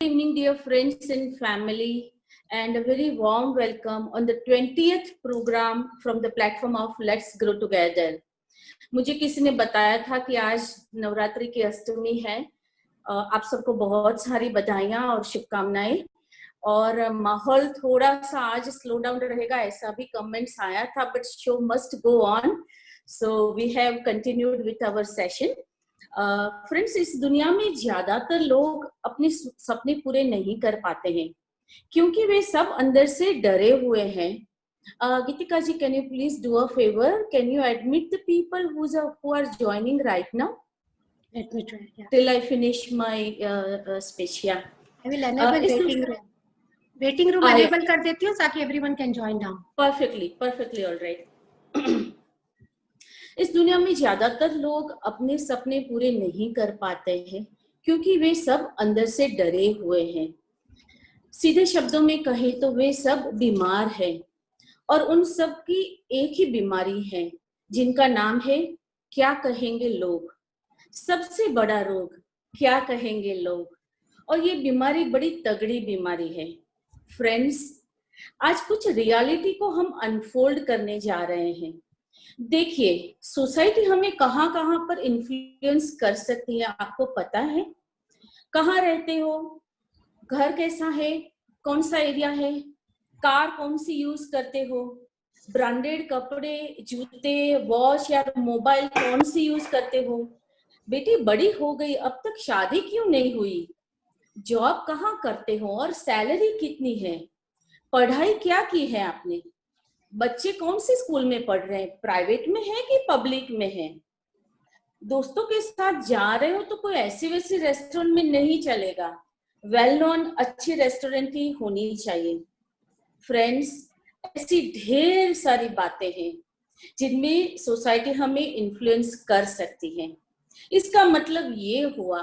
Good evening, dear friends and family, and a very warm welcome on the 20th program from the platform of Let's Grow Together. मुझे किसी ने बताया था कि आज नवरात्रि की अष्टमी है। आप सबको बहुत सारी बधाइयां और शुभकामनाएं। और माहौल थोड़ा सा आज स्लो डाउन रहेगा ऐसा भी कमेंट्स आया था, but show must go on, so we have continued with our session. Friends, इस दुनिया में ज्यादातर लोग अपने सपने पूरे नहीं कर पाते हैं क्योंकि वे सब अंदर से डरे हुए हैं। Gitika ji, can you please do a favor? Can you admit the people who are joining right now? Let me try. Yeah. Till I finish my speech. Yeah. I will enable waiting room. Waiting room enable कर देती हूँ ताकि everyone can join now. Perfectly, all right. इस दुनिया में ज्यादातर लोग अपने सपने पूरे नहीं कर पाते हैं क्योंकि वे सब अंदर से डरे हुए हैं। सीधे शब्दों में कहें तो वे सब बीमार हैं और उन सब की एक ही बीमारी है जिनका नाम है क्या कहेंगे लोग। सबसे बड़ा रोग क्या कहेंगे लोग, और ये बीमारी बड़ी तगड़ी बीमारी है। फ्रेंड्स, आज कुछ रियलिटी को हम अनफोल्ड करने जा रहे हैं। देखिए, सोसाइटी हमें कहाँ कहाँ पर इन्फ्लुएंस कर सकती है, आपको पता है? कहाँ रहते हो, घर कैसा है, कौन सा एरिया है, कार कौन सी यूज करते हो, ब्रांडेड कपड़े, जूते, वॉच या मोबाइल कौन सी यूज करते हो, बेटी बड़ी हो गई अब तक शादी क्यों नहीं हुई, जॉब कहाँ करते हो और सैलरी कितनी है, पढ़ाई क्या की है आपने, बच्चे कौन से स्कूल में पढ़ रहे हैं, प्राइवेट में है कि पब्लिक में है, दोस्तों के साथ जा रहे हो तो कोई ऐसी वैसी रेस्टोरेंट में नहीं चलेगा, वेल नोन अच्छी रेस्टोरेंट ही होनी चाहिए। फ्रेंड्स, ऐसी ढेर सारी बातें हैं जिनमें सोसाइटी हमें इन्फ्लुएंस कर सकती है। इसका मतलब ये हुआ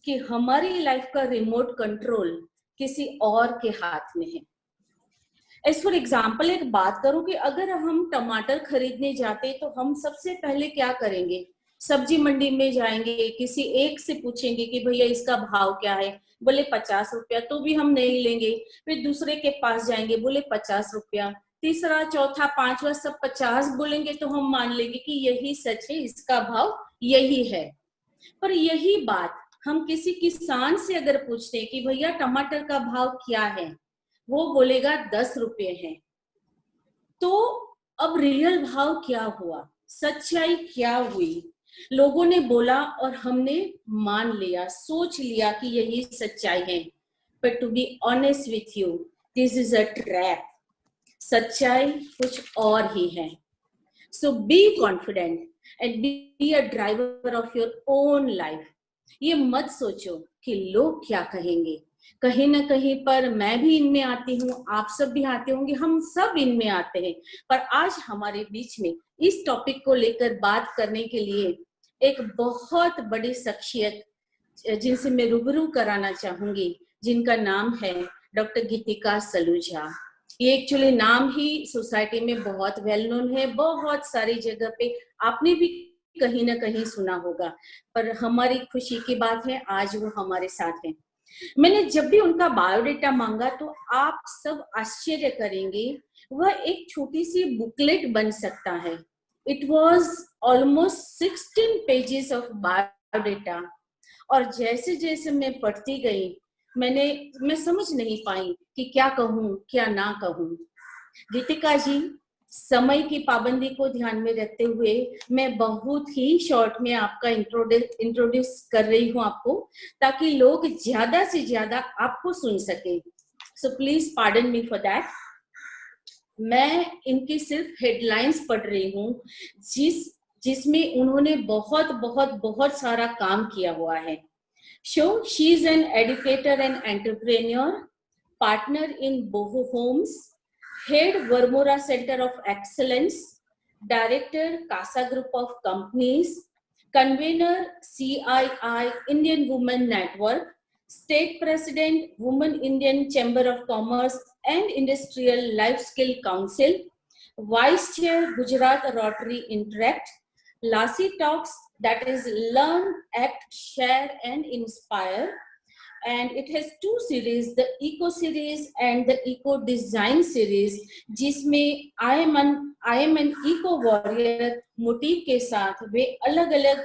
कि हमारी लाइफ का रिमोट कंट्रोल किसी और के हाथ में है। एज फॉर एग्जाम्पल एक बात करूं कि अगर हम टमाटर खरीदने जाते तो हम सबसे पहले क्या करेंगे, सब्जी मंडी में जाएंगे, किसी एक से पूछेंगे कि भैया इसका भाव क्या है, बोले 50 रुपया, तो भी हम नहीं लेंगे। फिर दूसरे के पास जाएंगे, बोले 50 रुपया, तीसरा, चौथा, पांचवा सब 50 बोलेंगे तो हम मान लेंगे कि यही सच है, इसका भाव यही है। पर यही बात हम किसी किसान से अगर पूछते हैं कि भैया टमाटर का भाव क्या है, वो बोलेगा 10 रुपये है। तो अब रियल भाव क्या हुआ, सच्चाई क्या हुई? लोगों ने बोला और हमने मान लिया, सोच लिया कि यही सच्चाई है। But to be honest with you, this is a trap. सच्चाई कुछ और ही है। So be confident and be a driver of your own life. ये मत सोचो कि लोग क्या कहेंगे। कहीं ना कहीं पर मैं भी इनमें आती हूँ, आप सब भी आते होंगे, हम सब इनमें आते हैं। पर आज हमारे बीच में इस टॉपिक को लेकर बात करने के लिए एक बहुत बड़ी शख्सियत जिनसे मैं रूबरू कराना चाहूंगी, जिनका नाम है डॉक्टर गीतिका सलूजा। ये एक्चुअली नाम ही सोसाइटी में बहुत वेल नोन है, बहुत सारी जगह पे आपने भी कहीं ना कहीं सुना होगा। पर हमारी खुशी की बात है आज वो हमारे साथ हैं। मैंने जब भी उनका बायोडेटा मांगा तो आप सब आश्चर्य करेंगे, वह एक छोटी सी बुकलेट बन सकता है। It was almost 16 pages of biodata. और जैसे जैसे मैं पढ़ती गई मैं समझ नहीं पाई कि क्या कहूँ क्या ना कहूँ। गीतिका जी, समय की पाबंदी को ध्यान में रखते हुए मैं बहुत ही शॉर्ट में आपका इंट्रोड्यूस कर रही हूँ आपको, ताकि लोग ज्यादा से ज्यादा आपको सुन सके। So please pardon me for that. मैं इनकी सिर्फ हेडलाइंस पढ़ रही हूँ जिसमें उन्होंने बहुत बहुत बहुत सारा काम किया हुआ है। So she is an educator and entrepreneur, partner in Boho Homes, head Vermora Center of Excellence, director CASA Group of Companies, convener CII Indian Women Network, state president Women Indian Chamber of Commerce and Industrial Life Skill Council, vice chair Gujarat Rotary Interact, Lassie Talks, that is Learn, Act, Share and Inspire, and it has two series, the eco series and the eco design series, जिसमें I am an eco warrior motive के साथ वे अलग अलग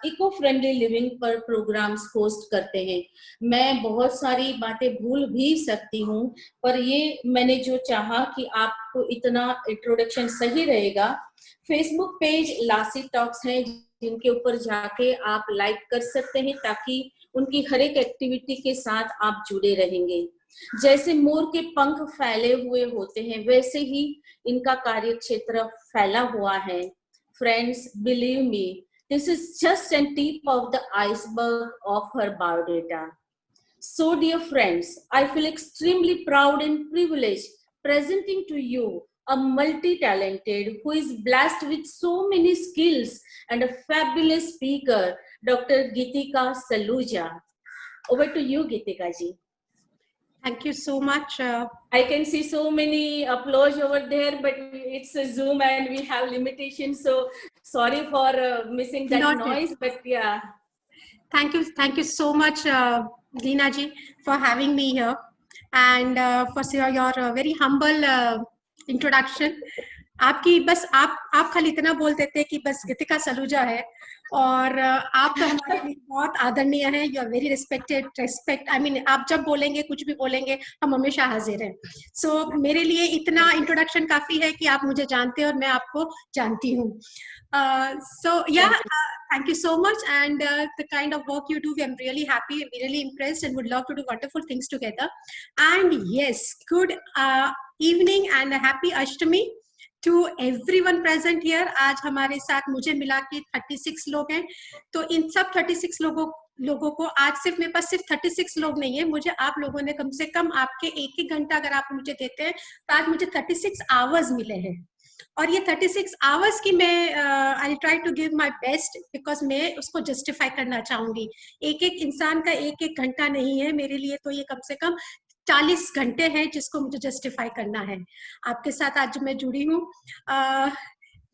eco friendly living पर programmes host करते हैं। मैं बहुत सारी बातें भूल भी सकती हूँ, पर ये मैंने जो चाहा कि आपको इतना इंट्रोडक्शन सही रहेगा। फेसबुक पेज लासी टॉक्स है, जिनके ऊपर जाके आप लाइक कर सकते हैं, ताकि उनकी हर एक एक्टिविटी के साथ आप जुड़े रहेंगे। जैसे मोर के पंख फैले हुए होते हैं, वैसे ही इनका कार्य क्षेत्र फैला हुआ है। Friends, believe me, this is just a tip of the iceberg of her biodata. So dear friends, I feel extremely proud and privileged presenting to you a multi-talented who is blessed with so many skills and a fabulous speaker, Dr. Gitika Saluja. Over to you, Gitika ji. Thank you so much. I can see so many applause over there, but it's a Zoom and we have limitations, so sorry for missing that noise, but yeah. Thank you so much, Leena ji, for having me here, and for your very humble introduction. आपकी बस आप खाली इतना बोल देते कि बस गीतिका सलूजा है, और आप तो हमारे लिए बहुत आदरणीय हैं। You are very respect, I mean आप जब बोलेंगे, कुछ भी बोलेंगे, हम हमेशा हाजिर हैं। सो मेरे लिए इतना इंट्रोडक्शन काफी है कि आप मुझे जानते हैं और मैं आपको जानती हूँ। सो या thank you so much, and the kind of work you do, I'm really happy, really impressed, and would love to do wonderful things together. And yes, good evening and a happy Ashtami to everyone present here. आज हमारे साथ मुझे मिला के 36 लोग हैं, तो इन सब 36 लोगों को आज सिर्फ मेरे पास सिर्फ 36 लोग नहीं है, मुझे आप लोगों ने कम से कम आपके एक घंटा अगर आप मुझे देते हैं, तो आज मुझे 36 आवर्स मिले हैं। और ये 36 आवर्स की मैं I try to give my best, because मैं उसको जस्टिफाई करना चाहूंगी। एक इंसान का एक घंटा नहीं है मेरे लिए, तो ये कम से कम 40 घंटे हैं जिसको मुझे जस्टिफाई करना है। आपके साथ आज मैं जुड़ी हूँ।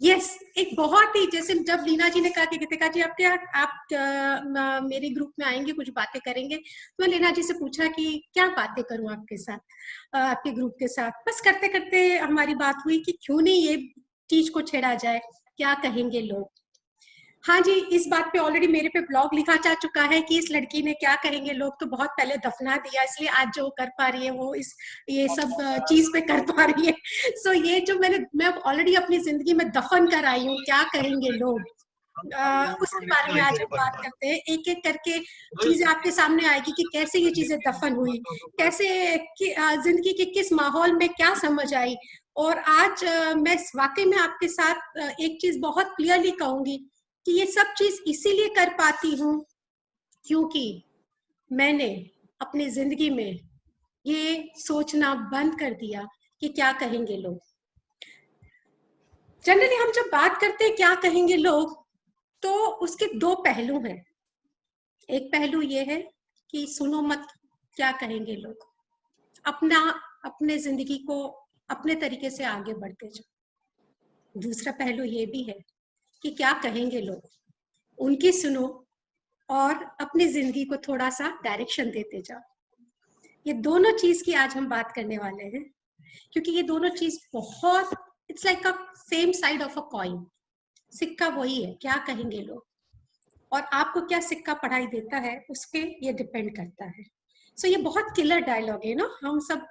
यस, एक बहुत ही, जैसे जब लीना जी ने कहा कि गीतिका जी आप मेरे ग्रुप में आएंगे, कुछ बातें करेंगे, तो लीना जी से पूछा कि क्या बातें करूं आपके साथ, आपके ग्रुप के साथ। बस करते करते हमारी बात हुई कि क्यों नहीं ये चीज को छेड़ा जाए, क्या कहेंगे लोग। हाँ जी, इस बात पे ऑलरेडी मेरे पे ब्लॉग लिखा जा चुका है कि इस लड़की ने क्या कहेंगे लोग तो बहुत पहले दफना दिया, इसलिए आज जो कर पा रही है वो ये सब चीज पे कर पा रही है। सो ये जो मैं ऑलरेडी अपनी जिंदगी में दफन कर आई हूँ, क्या कहेंगे लोग, उसके बारे में आज हम बात करते हैं। एक एक करके चीजें आपके सामने आएगी कि कैसे ये चीजें दफन हुई, कैसे जिंदगी के किस माहौल में क्या समझ आई। और आज मैं वाकई में आपके साथ एक चीज बहुत क्लियरली कहूंगी कि ये सब चीज इसीलिए कर पाती हूँ क्योंकि मैंने अपनी जिंदगी में ये सोचना बंद कर दिया कि क्या कहेंगे लोग। जनरली हम जब बात करते हैं क्या कहेंगे लोग, तो उसके दो पहलू हैं। एक पहलू ये है कि सुनो मत क्या कहेंगे लोग, अपने जिंदगी को अपने तरीके से आगे बढ़ते जाओ। दूसरा पहलू ये भी है कि क्या कहेंगे लोग, उनकी सुनो और अपनी जिंदगी को थोड़ा सा डायरेक्शन देते जाओ। ये दोनों चीज की आज हम बात करने वाले हैं, क्योंकि ये दोनों चीज बहुत, it's like a same side of a coin. सिक्का वही है, क्या कहेंगे लोग, और आपको क्या सिक्का पढ़ाई देता है उस पे ये डिपेंड करता है। सो ये बहुत किलर डायलॉग है ना, हम सब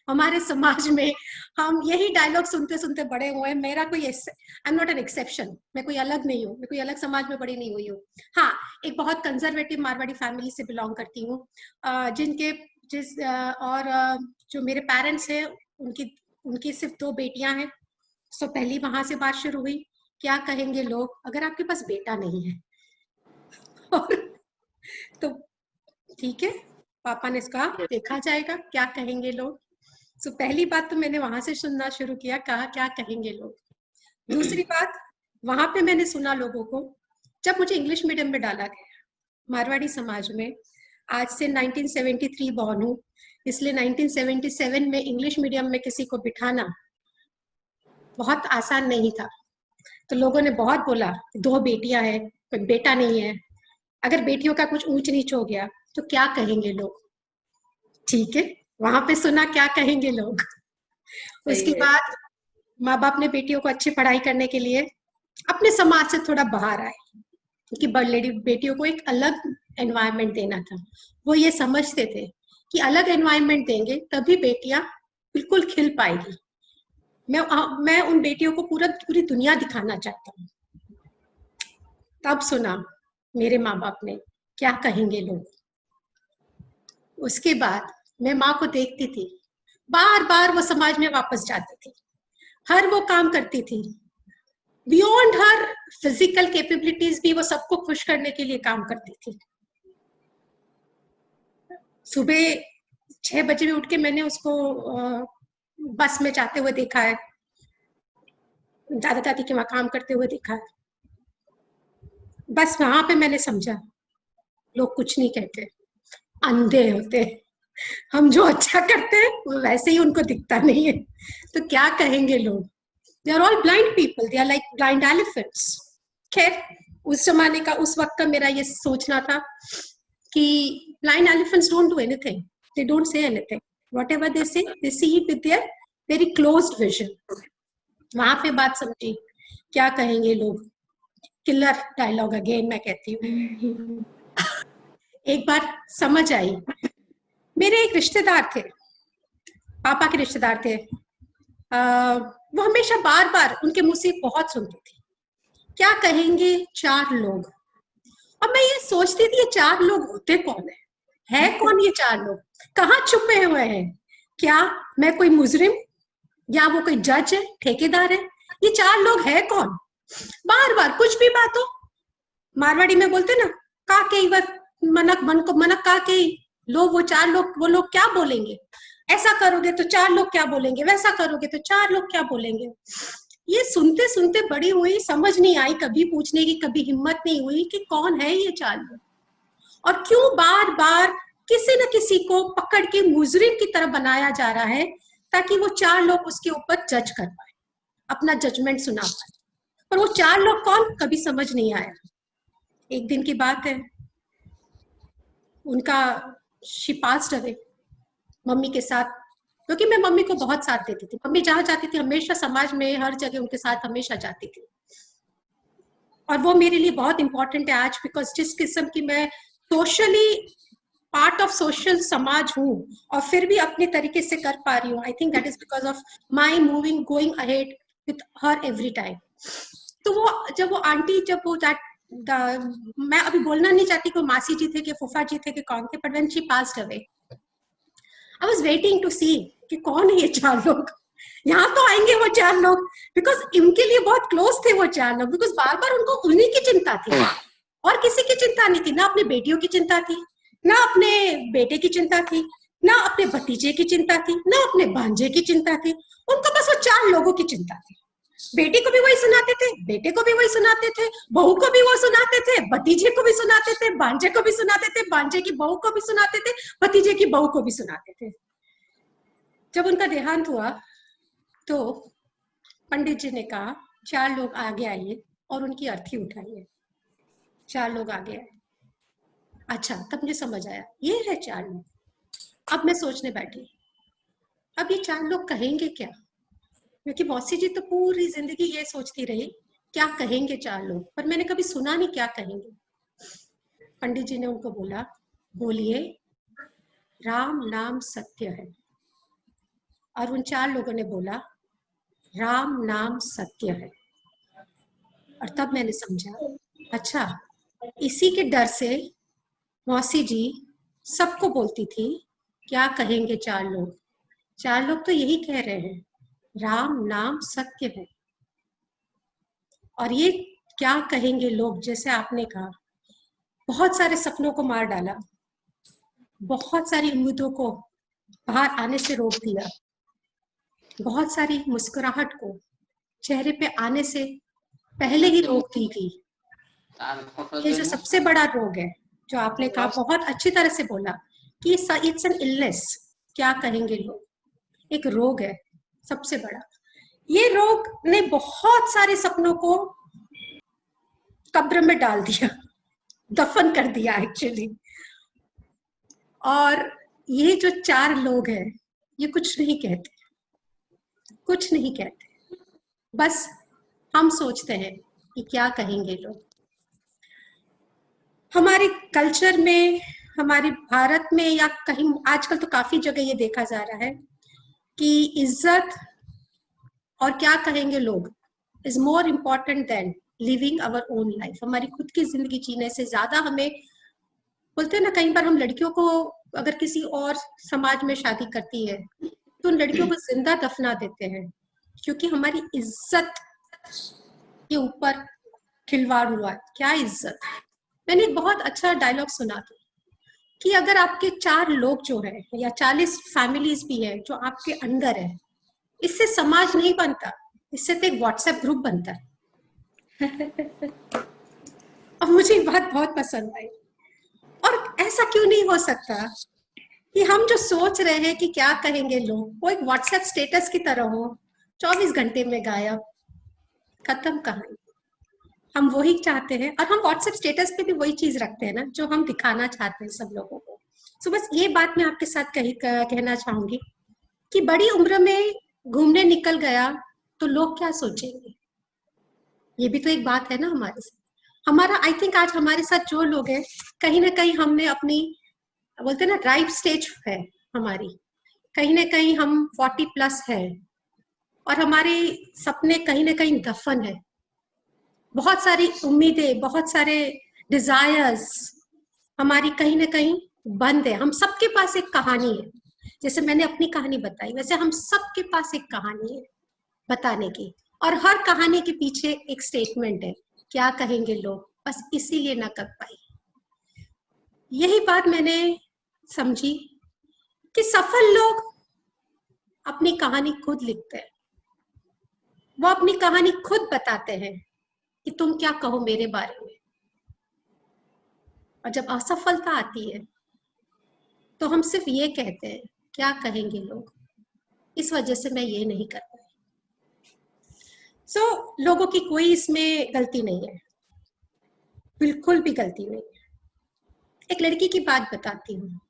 हमारे समाज में हम यही डायलॉग सुनते सुनते बड़े हुए हैं। मेरा कोई, I am not an exception, मैं कोई अलग नहीं हूँ, मैं कोई अलग समाज में बड़ी नहीं हुई हूँ। हाँ, एक बहुत कंजर्वेटिव मारवाड़ी फैमिली से बिलोंग करती हूँ, और जो मेरे पेरेंट्स हैं उनकी सिर्फ 2 बेटियां हैं। सो पहली वहां से बात शुरू हुई, क्या कहेंगे लोग अगर आपके पास बेटा नहीं है। तो ठीक है, पापा ने इसका देखा जाएगा, क्या कहेंगे लोग। सो पहली बात तो मैंने वहां से सुनना शुरू किया, कहा क्या कहेंगे लोग। दूसरी बात, वहां पे मैंने सुना लोगों को, जब मुझे इंग्लिश मीडियम में डाला गया मारवाड़ी समाज में, आज से 1973 बॉर्न हूँ, इसलिए 1977 में इंग्लिश मीडियम में किसी को बिठाना बहुत आसान नहीं था। तो लोगों ने बहुत बोला 2 बेटियां हैं, कोई बेटा नहीं है, अगर बेटियों का कुछ ऊंच नीच हो गया तो क्या कहेंगे लोग? ठीक है, वहां पे सुना क्या कहेंगे लोग। उसके बाद माँ बाप ने बेटियों को अच्छी पढ़ाई करने के लिए अपने समाज से थोड़ा बाहर आए, क्योंकि बेटियों को एक अलग एनवायरनमेंट देना था। वो ये समझते थे कि अलग एनवायरनमेंट देंगे तभी बेटियां बिल्कुल खिल पाएगी। मैं उन बेटियों को पूरी दुनिया दिखाना चाहता हूँ। तब सुना मेरे माँ बाप ने क्या कहेंगे लोग। उसके बाद मैं माँ को देखती थी, बार बार वो समाज में वापस जाती थी, हर वो काम करती थी, बियॉन्ड हर फिजिकल कैपेबिलिटीज भी वो सबको खुश करने के लिए काम करती थी। सुबह 6 बजे उठ के मैंने उसको बस में जाते हुए देखा है, दादा दादी के वहां काम करते हुए देखा है। बस वहां पे मैंने समझा लोग कुछ नहीं कहते, अंधे होते। हम जो अच्छा करते हैं वो वैसे ही उनको दिखता नहीं है, तो क्या कहेंगे लोग। They are all blind people, they are like blind elephants. खैर, उस जमाने का, उस वक्त का मेरा ये सोचना था कि blind elephants don't do anything, they don't say anything, whatever they say they see it with their very closed vision। वहां पे बात समझी क्या कहेंगे लोग। किलर डायलॉग अगेन मैं कहती हूँ। एक बार समझ आई, मेरे एक रिश्तेदार थे, पापा के रिश्तेदार थे, वो हमेशा बार बार उनके मुंह से बहुत सुनती थी, क्या कहेंगे 4 लोग। अब मैं ये सोचती थी ये 4 लोग होते कौन है कौन ये 4 लोग, कहाँ छुपे हुए हैं? क्या मैं कोई मुजरिम, या वो कोई जज है, ठेकेदार है? ये 4 लोग है कौन? बार बार कुछ भी बात हो, मारवाड़ी में बोलते ना, का के मनक मन को मनक का के लो, वो 4 लोग, वो लोग क्या बोलेंगे, ऐसा करोगे तो 4 लोग क्या बोलेंगे, वैसा करोगे तो 4 लोग क्या बोलेंगे। ये सुनते सुनते बड़ी हुई, समझ नहीं आई, कभी पूछने की कभी हिम्मत नहीं हुई कि कौन है ये 4 लोग, और क्यों बार बार किसी न किसी को पकड़ के मुजरिम की तरह बनाया जा रहा है, ताकि वो 4 लोग उसके ऊपर जज कर पाए, अपना जजमेंट सुना पाए। पर वो 4 लोग कौन, कभी समझ नहीं आया। एक दिन की बात है, उनका शी पास्ड अवे मम्मी के साथ, क्योंकि मैं मम्मी को बहुत साथ देती थी। मम्मी जहां जाती थी हमेशा, समाज में हर जगह उनके साथ हमेशा जाती थी, और वो मेरे लिए बहुत इंपॉर्टेंट है आज, बिकॉज जिस किस्म की मैं सोशली पार्ट ऑफ सोशल समाज हूँ और फिर भी अपने तरीके से कर पा रही हूँ, I think that is because of my moving going ahead with her every time. तो वो जब वो आंटी, जब वो मैं अभी बोलना नहीं चाहती कोई मासी जी थे कि फूफा जी थे कि कौन थे, but when she passed away I was waiting to see कि कौन है ये 4 लोग, यहाँ तो आएंगे वो 4 लोग, बिकॉज इनके लिए बहुत क्लोज थे वो 4 लोग, बिकॉज बार बार उनको उन्हीं की चिंता थी, और किसी की चिंता नहीं थी, ना अपनी बेटियों की चिंता थी, ना अपने बेटे की चिंता थी, ना अपने भतीजे की चिंता थी, ना अपने भांजे की चिंता थी, उनको बस वो 4 लोगों की चिंता थी। बेटी को भी वही सुनाते थे, बेटे को भी वही सुनाते थे, बहू को भी वो सुनाते थे, भतीजे को भी सुनाते थे, भांजे को भी सुनाते थे, भांजे की बहू को भी सुनाते थे, भतीजे की बहू को भी सुनाते थे। जब उनका देहांत हुआ तो पंडित जी ने कहा 4 लोग आगे आइए और उनकी अर्थी उठाइए। 4 लोग आगे आए। अच्छा, तब मुझे समझ आया ये है 4 लोग। अब मैं सोचने बैठी, अब ये 4 लोग कहेंगे क्या, क्योंकि मौसी जी तो पूरी जिंदगी ये सोचती रही क्या कहेंगे 4 लोग, पर मैंने कभी सुना नहीं क्या कहेंगे। पंडित जी ने उनको बोला, बोलिए राम नाम सत्य है। और उन 4 लोगों ने बोला राम नाम सत्य है। और तब मैंने समझा, अच्छा, इसी के डर से मौसी जी सबको बोलती थी क्या कहेंगे 4 लोग। 4 लोग तो यही कह रहे हैं राम नाम सत्य है। और ये क्या कहेंगे लोग, जैसे आपने कहा, बहुत सारे सपनों को मार डाला, बहुत सारी उम्मीदों को बाहर आने से रोक दिया, बहुत सारी मुस्कुराहट को चेहरे पे आने से पहले ही रोक दी गई। ये जो सबसे बड़ा रोग है, जो आपने कहा, बहुत अच्छी तरह से बोला कि इट्स एन इलनेस, क्या कहेंगे लोग, एक रोग है सबसे बड़ा। ये रोग ने बहुत सारे सपनों को कब्र में डाल दिया, दफन कर दिया एक्चुअली। और ये जो 4 लोग हैं, ये कुछ नहीं कहते, कुछ नहीं कहते, बस हम सोचते हैं कि क्या कहेंगे लोग। हमारे कल्चर में, हमारे भारत में या कहीं, आजकल तो काफी जगह ये देखा जा रहा है कि इज्जत और क्या कहेंगे लोग is more important then living our own life. हमारी खुद की जिंदगी जीने से ज्यादा हमें, बोलते हैं ना, कई बार हम लड़कियों को अगर किसी और समाज में शादी करती है तो उन लड़कियों को जिंदा दफना देते हैं, क्योंकि हमारी इज्जत के ऊपर खिलवाड़ हुआ है। क्या इज्जत? मैंने एक बहुत अच्छा डायलॉग सुना था कि अगर आपके 4 लोग जो है या 40 फैमिलीज भी है जो आपके अंदर है, इससे समाज नहीं बनता, इससे तो एक व्हाट्सएप ग्रुप बनता है। अब मुझे बात बहुत पसंद आई। और ऐसा क्यों नहीं हो सकता कि हम जो सोच रहे हैं कि क्या कहेंगे लोग, वो एक व्हाट्सएप स्टेटस की तरह हो, 24 घंटे में गायब, खत्म कहानी। हम वही चाहते हैं, और हम व्हाट्सएप स्टेटस पे भी वही चीज रखते हैं ना जो हम दिखाना चाहते हैं सब लोगों को। सो बस ये बात मैं आपके साथ कहना चाहूंगी कि बड़ी उम्र में घूमने निकल गया तो लोग क्या सोचेंगे, ये भी तो एक बात है ना हमारे साथ। हमारा, आई थिंक आज हमारे साथ जो लोग हैं, कहीं ना कहीं हमने अपनी, बोलते हैं ना, राइट स्टेज है हमारी, कहीं ना कहीं हम 40 प्लस है, और हमारे सपने कहीं ना कहीं दफन है। बहुत सारी उम्मीदें, बहुत सारे डिजायर्स हमारी कहीं ना कहीं बंद है। हम सबके पास एक कहानी है, जैसे मैंने अपनी कहानी बताई, वैसे हम सबके पास एक कहानी है बताने की, और हर कहानी के पीछे एक स्टेटमेंट है, क्या कहेंगे लोग, बस इसीलिए ना कर पाई। यही बात मैंने समझी कि सफल लोग अपनी कहानी खुद लिखते हैं, वो अपनी कहानी खुद बताते हैं कि तुम क्या कहो मेरे बारे में। और जब असफलता आती है तो हम सिर्फ ये कहते हैं, क्या कहेंगे लोग, इस वजह से मैं ये नहीं कर पाई। लोगों की कोई इसमें गलती नहीं है, बिल्कुल भी गलती नहीं है। एक लड़की की बात बताती हूँ,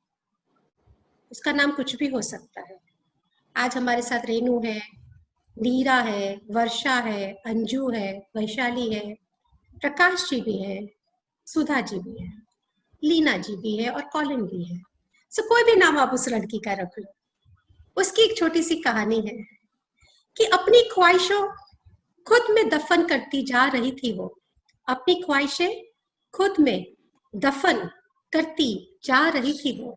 उसका नाम कुछ भी हो सकता है। आज हमारे साथ रेनू है, नीरा है, वर्षा है, अंजू है, वैशाली है, प्रकाश जी भी है, सुधा जी भी है, लीना जी भी है, और कॉलिन भी है। कोई भी नाम आप उस लड़की का रख लो। उसकी एक छोटी सी कहानी है कि अपनी ख्वाहिशों खुद में दफन करती जा रही थी वो, अपनी ख्वाहिशें खुद में दफन करती जा रही थी वो।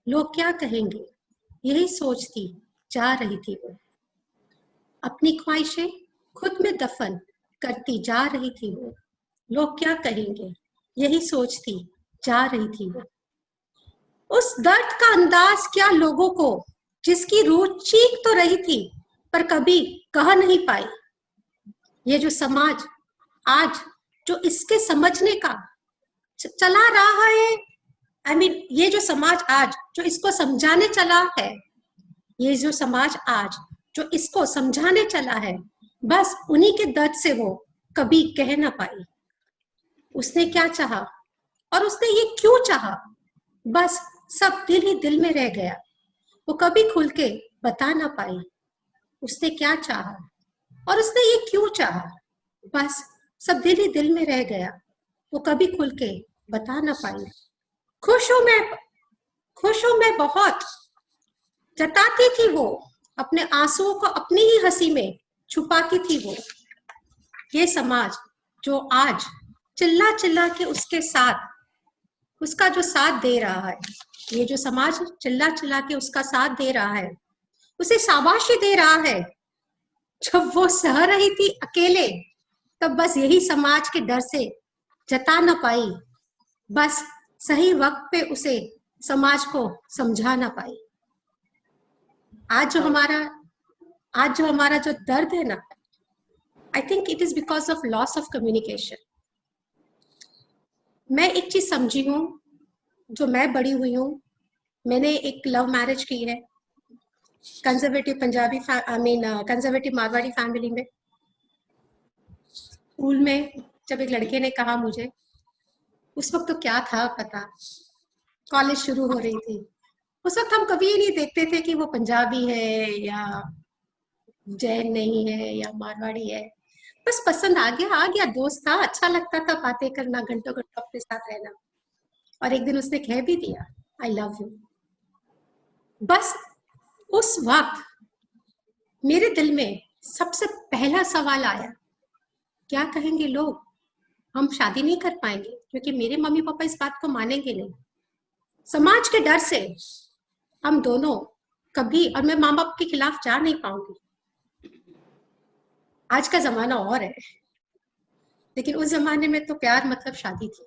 लोग क्या कहेंगे, यही सोचती जा रही थी वो। अपनी ख्वाहिशें खुद में दफन करती जा रही थी वो। लोग क्या कहेंगे, यही सोचती जा रही थी वो। उस दर्द का अंदाज क्या लोगों को, जिसकी रूह चीख तो रही थी पर कभी कह नहीं पाई। ये जो समाज आज जो इसके समझने का चला रहा है, ये जो समाज आज जो इसको समझाने चला है, ये जो समाज आज जो इसको समझाने चला है, बस उन्हीं के दर्द से वो कभी कह ना पाई। उसने क्या चाहा और उसने ये क्यों चाहा, बस सब दिल ही दिल में रह गया, वो कभी खुल के बता ना पाई। उसने क्या चाहा और उसने ये क्यों चाहा, बस सब दिल ही दिल में रह गया, वो कभी खुल के बता ना पाई। खुश हूं मैं बहुत, जताती थी वो, अपने आंसुओं को अपनी ही हंसी में छुपाती थी वो। ये समाज जो आज चिल्ला चिल्ला के उसके साथ, उसका जो साथ दे रहा है, ये जो समाज चिल्ला चिल्ला के उसका साथ दे रहा है, उसे शाबाशी दे रहा है। जब वो सह रही थी अकेले, तब बस यही समाज के डर से जता ना पाई, बस सही वक्त पे उसे समाज को समझा ना पाई। आज जो हमारा जो दर्द है ना, I think it is because of loss of communication. मैं एक चीज समझी हूँ, जो मैं बड़ी हुई हूँ, मैंने एक लव मैरिज की है, conservative Punjabi, conservative Marwari family में। स्कूल में जब एक लड़के ने कहा मुझे, उस वक्त तो क्या था पता, कॉलेज शुरू हो रही थी, उस वक्त हम कभी नहीं देखते थे कि वो पंजाबी है या जैन नहीं है या मारवाड़ी है। बस पसंद आ गया, दोस्त था, अच्छा लगता था बातें करना, घंटों घंटों अपने साथ रहना। और एक दिन उसने कह भी दिया आई लव यू। बस उस वक्त मेरे दिल में सबसे पहला सवाल आया, क्या कहेंगे लोग, हम शादी नहीं कर पाएंगे क्योंकि मेरे मम्मी पापा इस बात को मानेंगे नहीं। समाज के डर से हम दोनों कभी, और मैं माँ बाप के खिलाफ जा नहीं पाऊंगी। आज का जमाना और है, लेकिन उस जमाने में तो प्यार मतलब शादी थी।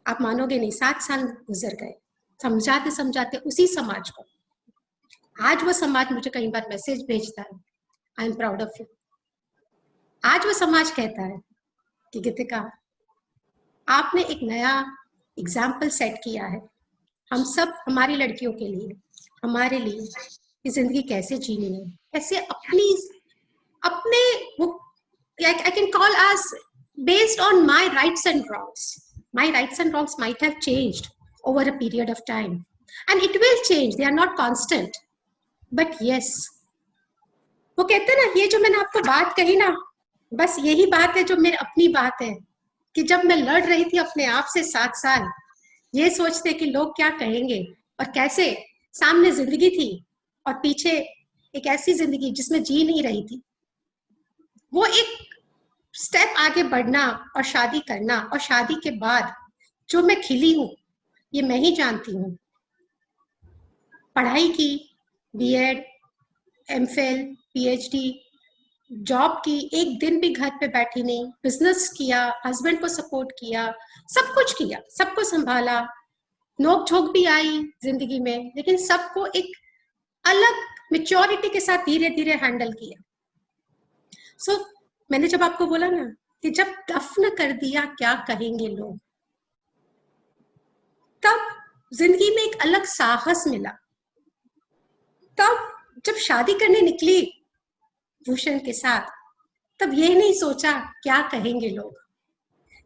आप मानोगे नहीं, 7 साल गुजर गए समझाते समझाते उसी समाज को। आज वो समाज मुझे कई बार मैसेज भेजता है, I am proud of you. आज वो समाज कहता है कि गीतिका, आपने एक नया एग्जाम्पल सेट किया है हम सब, हमारी लड़कियों के लिए, हमारे लिए कि जिंदगी कैसे जीनी है, कैसे अपने वो, I can call us based on my rights and wrongs. My rights and wrongs might have changed over a period of time, and it will change. They are not constant. But yes, वो कहते हैं ना, ये जो मैंने आपको बात कही ना, बस यही बात है जो मेरी अपनी बात है कि जब मैं लड़ रही थी अपने आप से 7 साल, ये सोचते कि लोग क्या कहेंगे, और कैसे सामने जिंदगी थी और पीछे एक ऐसी जिंदगी जिसमें जी नहीं रही थी। वो एक स्टेप आगे बढ़ना और शादी करना, और शादी के बाद जो मैं खिली हूँ ये मैं ही जानती हूँ। पढ़ाई की, बीएड, एमफिल, पीएचडी, जॉब की, एक दिन भी घर पे बैठी नहीं, बिजनेस किया, हस्बैंड को सपोर्ट किया, सब कुछ किया, सबको संभाला, नोक झोंक भी आई जिंदगी में, लेकिन सबको एक अलग मेच्योरिटी के साथ धीरे धीरे हैंडल किया। सो मैंने जब आपको बोला ना कि जब दफन कर दिया क्या कहेंगे लोग, तब जिंदगी में एक अलग साहस मिला। तब जब शादी करने निकली भूषण के साथ, तब ये नहीं सोचा क्या कहेंगे लोग।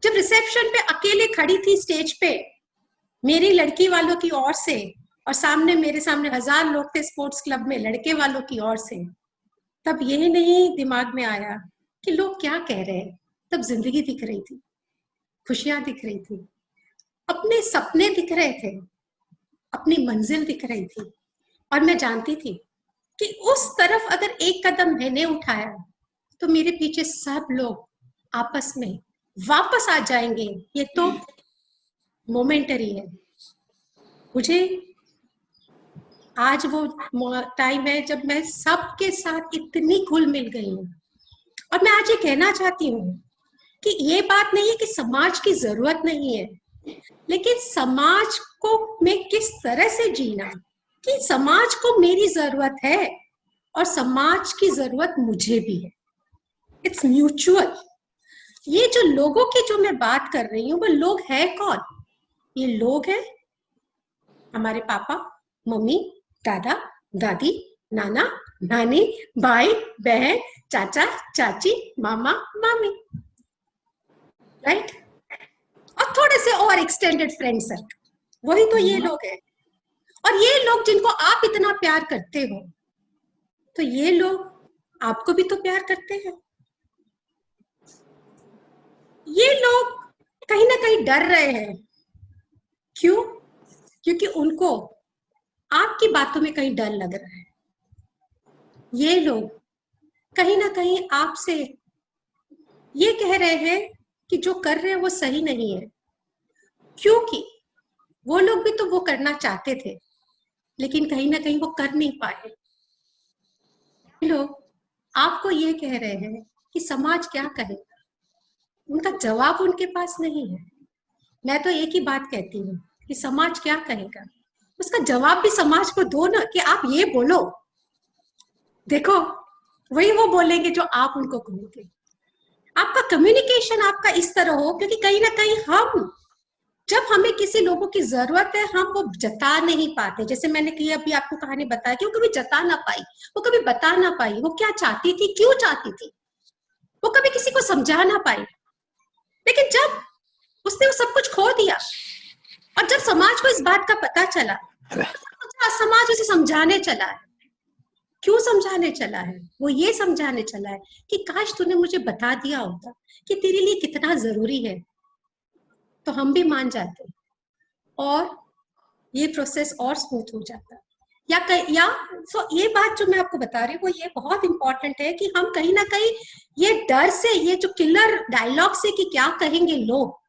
जब रिसेप्शन पे अकेले खड़ी थी स्टेज पे मेरी लड़की वालों की ओर से, और सामने मेरे सामने 1000 लोग थे स्पोर्ट्स क्लब में लड़के वालों की ओर से, तब यही नहीं दिमाग में आया कि लोग क्या कह रहे हैं। तब जिंदगी दिख रही थी, खुशियां दिख रही थी, अपने सपने दिख रहे थे, अपनी मंजिल दिख रही थी, और मैं जानती थी कि उस तरफ अगर एक कदम मैंने उठाया तो मेरे पीछे सब लोग आपस में वापस आ जाएंगे। ये तो मोमेंटरी है। मुझे आज वो टाइम है जब मैं सबके साथ इतनी घुल मिल गई हूँ, और मैं आज ये कहना चाहती हूँ कि ये बात नहीं है कि समाज की जरूरत नहीं है, लेकिन समाज को मैं किस तरह से जीना, कि समाज को मेरी जरूरत है और समाज की जरूरत मुझे भी है। It's mutual. ये जो लोगों की जो मैं बात कर रही हूँ, वो लोग है कौन? ये लोग हैं हमारे पापा, मम्मी, दादा, दादी, नाना, नानी, भाई, बहन, चाचा, चाची, मामा, मामी, राइट? और थोड़े से और एक्सटेंडेड फ्रेंड सर्कल, वही तो ये लोग हैं। और ये लोग जिनको आप इतना प्यार करते हो, तो ये लोग आपको भी तो प्यार करते हैं। ये लोग कहीं ना कहीं डर रहे हैं। क्यों? क्योंकि उनको आपकी बातों में कहीं डर लग रहा है। ये लोग कहीं ना कहीं आपसे ये कह रहे हैं कि जो कर रहे हैं वो सही नहीं है, क्योंकि वो लोग भी तो वो करना चाहते थे, लेकिन कहीं ना कहीं वो कर नहीं पाए। लोग आपको ये कह रहे हैं कि समाज क्या कहेगा, उनका जवाब उनके पास नहीं है। मैं तो एक ही बात कहती हूँ कि समाज क्या कहेगा, उसका जवाब भी समाज को दो ना, कि आप ये बोलो, देखो वही वो बोलेंगे जो आप उनको कहोगे। आपका कम्युनिकेशन आपका इस तरह हो, क्योंकि कहीं ना कहीं हम, जब हमें किसी लोगों की जरूरत है, हम वो जता नहीं पाते। जैसे मैंने की अभी आपको कहानी बताया कि वो कभी जता ना पाई, वो कभी बता ना पाई वो क्या चाहती थी, क्यों चाहती थी, वो कभी किसी को समझा ना पाई। लेकिन जब उसने वो सब कुछ खो दिया, और जब समाज को इस बात का पता चला, समाज उसे समझाने चला है। क्यों समझाने चला है? वो ये समझाने चला है कि काश तूने मुझे बता दिया होता कि तेरे लिए कितना जरूरी है, तो हम भी मान जाते और ये प्रोसेस और स्मूथ हो जाता। ये बात जो मैं आपको बता रही हूँ वो ये बहुत इंपॉर्टेंट है कि हम कहीं ना कहीं ये डर से, ये जो किलर डायलॉग से कि क्या कहेंगे लोग,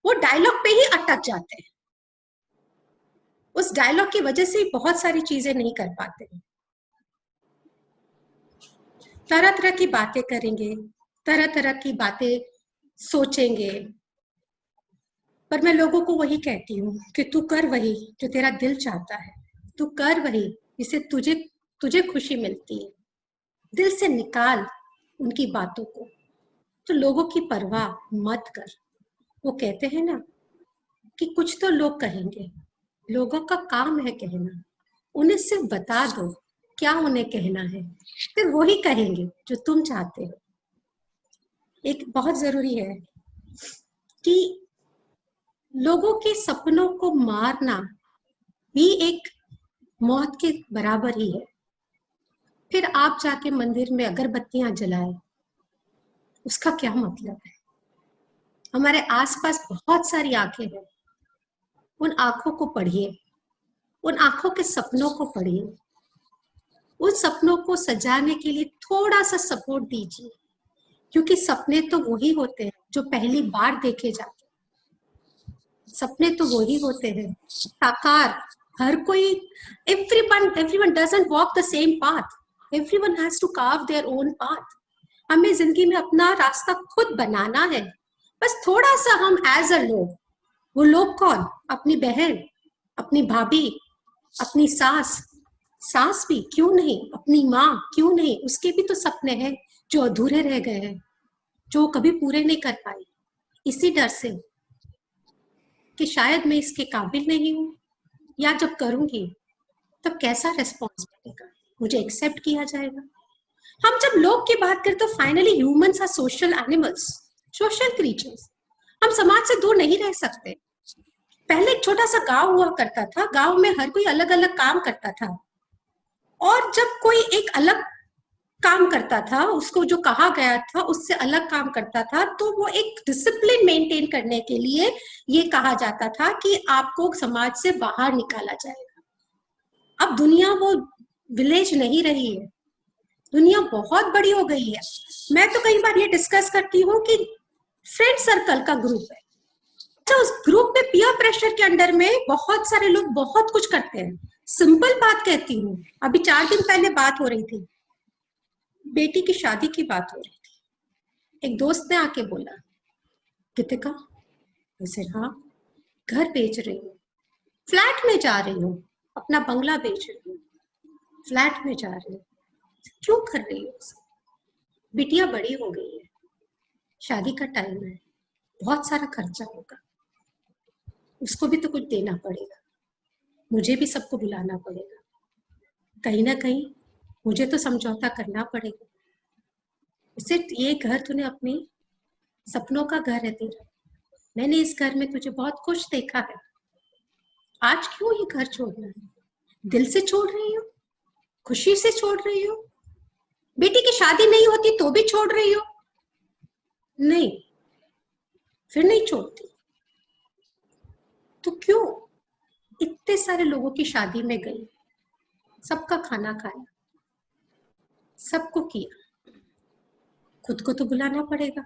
वो डायलॉग पे ही अटक जाते हैं। उस डायलॉग की वजह से बहुत सारी चीजें नहीं कर पाते। तरह तरह की बातें करेंगे, तरह तरह की बातें सोचेंगे, पर मैं लोगों को वही कहती हूँ कि तू कर वही जो तेरा दिल चाहता है, तू कर वही जिससे तुझे खुशी मिलती है। दिल से निकाल उनकी बातों को, तो लोगों की परवाह मत कर। वो कहते हैं ना कि कुछ तो लोग कहेंगे, लोगों का काम है कहना, उन्हें सिर्फ बता दो क्या उन्हें कहना है, फिर वही कहेंगे जो तुम चाहते हो। एक बहुत जरूरी है कि लोगों के सपनों को मारना भी एक मौत के बराबर ही है। फिर आप जाके मंदिर में अगरबत्तियां जलाए, उसका क्या मतलब है? हमारे आसपास बहुत सारी आंखें हैं, उन आंखों को पढ़िए, उन आंखों के सपनों को पढ़िए, उन सपनों को सजाने के लिए थोड़ा सा सपोर्ट दीजिए, क्योंकि सपने तो वही होते हैं जो पहली बार देखे जाते हैं। सपने तो वही होते हैं साकार। हर कोई, everyone doesn't walk the same path. Everyone has to carve their own path. हमें जिंदगी में अपना रास्ता खुद बनाना है। बस थोड़ा सा हम एज अ लोग, वो लोग कौन? अपनी बहन, अपनी भाभी, अपनी सास भी क्यों नहीं, अपनी माँ क्यों नहीं, उसके भी तो सपने हैं जो अधूरे रह गए हैं, जो कभी पूरे नहीं कर पाई, इसी डर से कि शायद मैं इसके काबिल नहीं हूँ, या जब करूंगी तब कैसा रेस्पॉन्स मिलेगा, मुझे एक्सेप्ट किया जाएगा। हम जब लोग की बात करते तो finally humans are social animals, social creatures. हम समाज से दूर नहीं रह सकते। पहले एक छोटा सा गांव हुआ करता था, गांव में हर कोई अलग अलग काम करता था, और जब कोई एक अलग काम करता था, उसको जो कहा गया था उससे अलग काम करता था, तो वो एक डिसिप्लिन मेंटेन करने के लिए ये कहा जाता था कि आपको समाज से बाहर निकाला जाएगा। अब दुनिया वो विलेज नहीं रही है, दुनिया बहुत बड़ी हो गई है। मैं तो कई बार ये डिस्कस करती हूँ कि फ्रेंड सर्कल का ग्रुप है, अच्छा उस ग्रुप में पीयर प्रेशर के अंडर में बहुत सारे लोग बहुत कुछ करते हैं। सिंपल बात कहती हूँ, अभी 4 दिन पहले बात हो रही थी, बेटी की शादी की बात हो रही थी। एक दोस्त ने आके बोला, कृतिका, वैसे हाँ, घर बेच रही हूँ, फ्लैट में जा रही हूँ, अपना बंगला बेच रही हूँ, फ्लैट में जा रही हूँ, क्यों कर रही हो? बिटिया बड़ी हो गई है, शादी का टाइम है, बहुत सारा खर्चा होगा, उसको भी तो कुछ देना पड़ेगा, मुझे भी सबको बुलाना पड़ेगा, कहीं ना कहीं मुझे तो समझौता करना पड़ेगा। इससे ये घर तूने अपनी सपनों का घर है तेरा, मैंने इस घर में तुझे बहुत खुश देखा है, आज क्यों ये घर छोड़ना है? दिल से छोड़ रही हो, खुशी से छोड़ रही हो? बेटी की शादी नहीं होती तो भी छोड़ रही हो? नहीं, फिर नहीं छोड़ती तो क्यों? इतने सारे लोगों की शादी में गई, सबका खाना खाया, सबको किया, खुद को तो बुलाना पड़ेगा,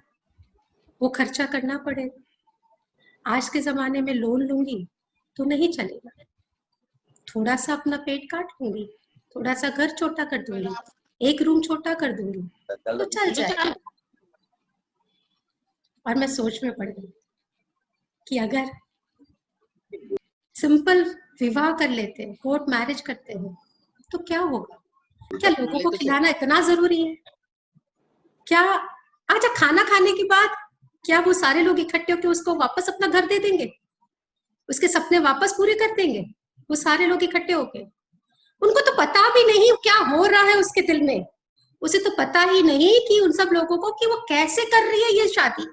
वो खर्चा करना पड़ेगा। आज के जमाने में लोन लूंगी तो नहीं चलेगा, थोड़ा सा अपना पेट काट लूंगी, थोड़ा सा घर छोटा कर दूंगी, एक रूम छोटा कर दूंगी तो चल जाएगा। और मैं सोच में पड़ गई कि अगर सिंपल विवाह कर लेते हैं, कोर्ट मैरिज करते हैं, तो क्या होगा? क्या लोगों को खिलाना इतना जरूरी है? क्या अच्छा खाना खाने के बाद क्या वो सारे लोग इकट्ठे होकर उसको वापस अपना घर दे देंगे, उसके सपने वापस पूरे कर देंगे? वो सारे लोग इकट्ठे होके, उनको तो पता भी नहीं क्या हो रहा है उसके दिल में, उसे तो पता ही नहीं कि उन सब लोगों को कि वो कैसे कर रही है ये शादी।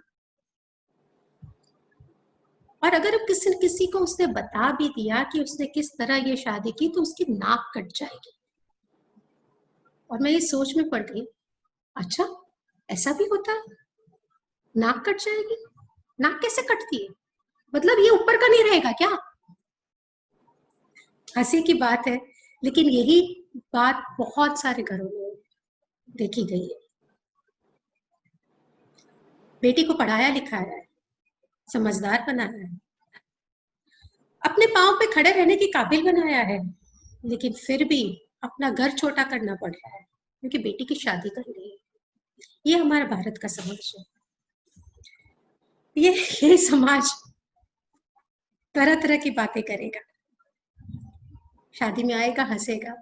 और अगर किसी को उसने बता भी दिया कि उसने किस तरह ये शादी की तो उसकी नाक कट जाएगी। और मैं ये सोच में पड़ गई, अच्छा ऐसा भी होता है, नाक कट जाएगी? नाक कैसे कटती है? मतलब ये ऊपर का नहीं रहेगा क्या? हंसी की बात है, लेकिन यही बात बहुत सारे घरों में देखी गई है। बेटी को पढ़ाया लिखाया है, समझदार बनाया है, अपने पांव पे खड़े रहने की काबिल बनाया है, लेकिन फिर भी अपना घर छोटा करना पड़ रहा है क्योंकि बेटी की शादी करनी है। ये हमारा भारत का समाज है। ये समाज तरह तरह की बातें करेगा, शादी में आएगा, हंसेगा,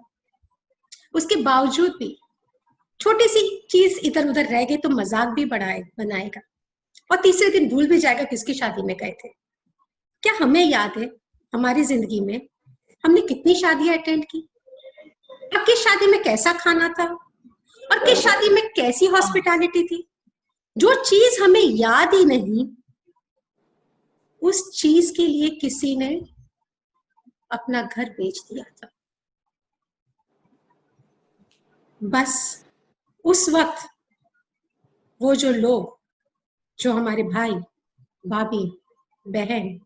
उसके बावजूद भी छोटी सी चीज इधर उधर रह गई तो मजाक भी बनाएगा, और तीसरे दिन भूल भी जाएगा किसकी शादी में गए थे। क्या हमें याद है हमारी जिंदगी में हमने कितनी शादियां अटेंड की, और किस शादी में कैसा खाना था, और किस शादी में कैसी हॉस्पिटैलिटी थी? जो चीज हमें याद ही नहीं, उस चीज के लिए किसी ने अपना घर बेच दिया था। बस उस वक्त वो जो लोग, जो हमारे भाई भाभी बहन,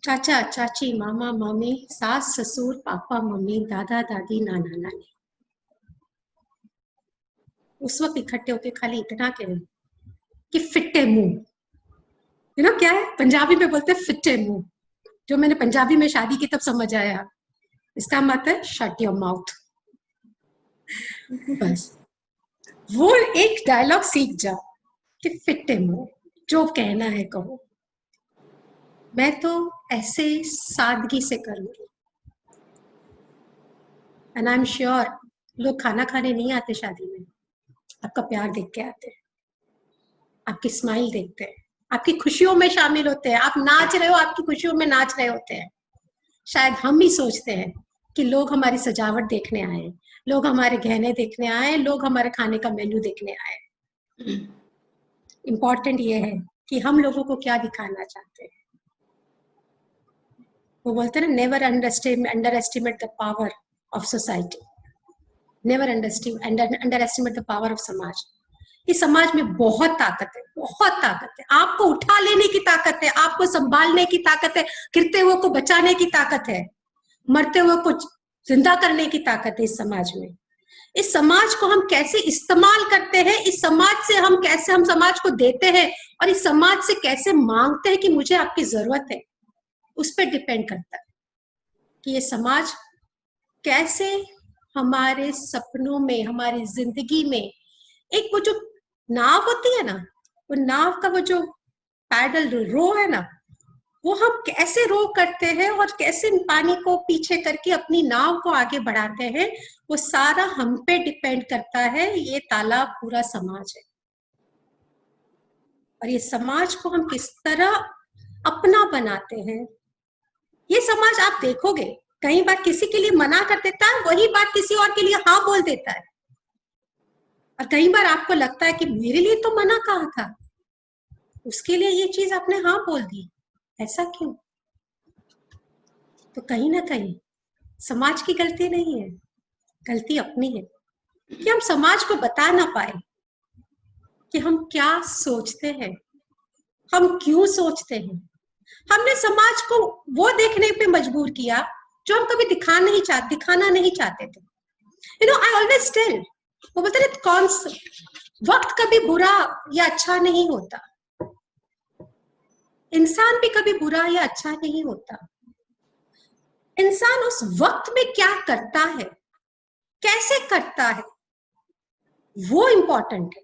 चाचा चाची, मामा मामी, सास ससुर, पापा मम्मी, दादा दादी, नाना नानी, उस वक्त इकट्ठे होके खाली इतना कह कि फिट्टे मुंह, क्या है पंजाबी में बोलते हैं फिट्टे मुंह, जो मैंने पंजाबी में शादी की तब समझ आया, इसका मतलब है शट योर माउथ। बस वो एक डायलॉग सीख जा कि फिट्टे मुंह, जो कहना है कहो। मैं तो ऐसे सादगी से करूंगी, एंड आई एम श्योर लोग खाना खाने नहीं आते शादी में, आपका प्यार देख के आते हैं, आपकी स्माइल देखते हैं, आपकी खुशियों में शामिल होते हैं, आप नाच रहे हो, आपकी खुशियों में नाच रहे होते हैं। शायद हम ही सोचते हैं कि लोग हमारी सजावट देखने आए, लोग हमारे गहने देखने आए, लोग हमारे खाने का मेन्यू देखने आए। इम्पोर्टेंट ये है कि हम लोगों को क्या दिखाना चाहते हैं। वो बोलते हैं ना, never under estimate the power of society, never under estimate the power of समाज। इस समाज में बहुत ताकत है, बहुत ताकत है, आपको उठा लेने की ताकत है, आपको संभालने की ताकत है, गिरते हुए को बचाने की ताकत है, मरते हुए को जिंदा करने की ताकत है इस समाज में। इस समाज को हम कैसे इस्तेमाल करते हैं, इस समाज से हम कैसे हम समाज को देते हैं, और इस समाज से कैसे मांगते हैं कि मुझे आपकी जरूरत है, उस पर डिपेंड करता है कि ये समाज कैसे हमारे सपनों में, हमारी जिंदगी में, एक वो जो नाव होती है ना, वो नाव का वो जो पैडल रो है ना, वो हम कैसे रो करते हैं और कैसे पानी को पीछे करके अपनी नाव को आगे बढ़ाते हैं, वो सारा हम पे डिपेंड करता है। ये तालाब पूरा समाज है, और ये समाज को हम किस तरह अपना बनाते हैं। ये समाज आप देखोगे कई बार किसी के लिए मना कर देता है, वही बात किसी और के लिए हाँ बोल देता है, और कई बार आपको लगता है कि मेरे लिए तो मना कहा था, उसके लिए ये चीज आपने हाँ बोल दी, ऐसा क्यों? तो कहीं ना कहीं समाज की गलती नहीं है, गलती अपनी है कि हम समाज को बता ना पाए कि हम क्या सोचते हैं, हम क्यों सोचते हैं। हमने समाज को वो देखने पे मजबूर किया जो हम कभी दिखाना नहीं चाहते थे। आई ऑलवेज टेल, वो बोलते हैं कौन वक्त कभी बुरा या अच्छा नहीं होता, इंसान भी कभी बुरा या अच्छा नहीं होता। इंसान उस वक्त में क्या करता है, कैसे करता है, वो इंपॉर्टेंट है।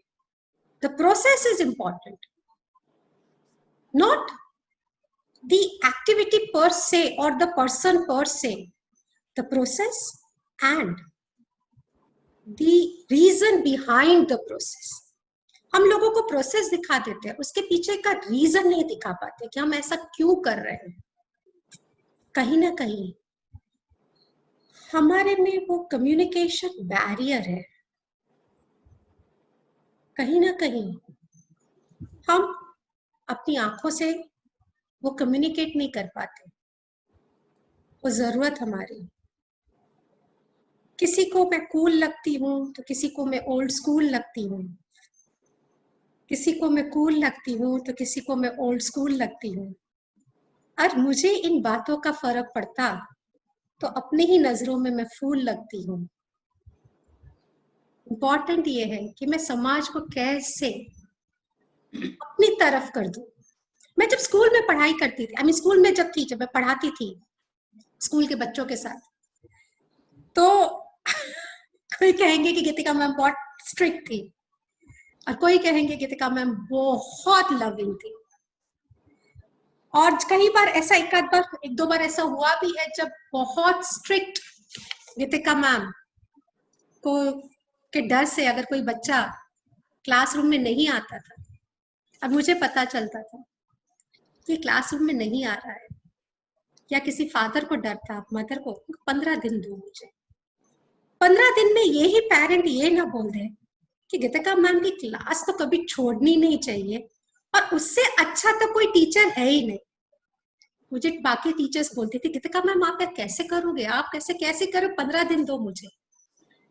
The process is important, not the activity per se or the person per se, the process and the reason behind the process. हम लोगों को प्रोसेस दिखा देते हैं, उसके पीछे का रीजन नहीं दिखा पाते कि हम ऐसा क्यों कर रहे हैं। कहीं ना कहीं हमारे में वो कम्युनिकेशन बैरियर है, कहीं ना कहीं हम अपनी आंखों से वो कम्युनिकेट नहीं कर पाते, वो जरूरत हमारी। किसी को मैं कूल लगती हूँ तो किसी को मैं ओल्ड स्कूल लगती हूँ, किसी को मैं कूल लगती हूँ तो किसी को मैं ओल्ड स्कूल लगती हूँ। और मुझे इन बातों का फर्क पड़ता तो अपनी ही नजरों में मैं फूल लगती हूँ। इम्पॉर्टेंट ये है कि मैं समाज को कैसे अपनी तरफ कर दूं। मैं जब स्कूल में पढ़ाई करती थी, स्कूल में जब मैं पढ़ाती थी स्कूल के बच्चों के साथ, तो कोई कहेंगे कि गीतिका मैम बहुत स्ट्रिक्ट थी और कोई कहेंगे गीतिका मैम बहुत लविंग थी। और कई बार ऐसा एक दो बार ऐसा हुआ भी है जब बहुत स्ट्रिक्ट गीतिका मैम को के डर से अगर कोई बच्चा क्लासरूम में नहीं आता था और मुझे पता चलता था कि क्लासरूम में नहीं आ रहा है, या किसी फादर को डर था, मदर को, 15 दिन दो मुझे। 15 दिन में ये ही पेरेंट ये ना बोल दे कि गीतिका मैम की क्लास तो कभी छोड़नी नहीं चाहिए, और उससे अच्छा तो कोई टीचर है ही नहीं। मुझे बाकी टीचर्स बोलती थी गीतिका मैम आप कैसे करोगे, आप कैसे करो, 15 दिन दो मुझे।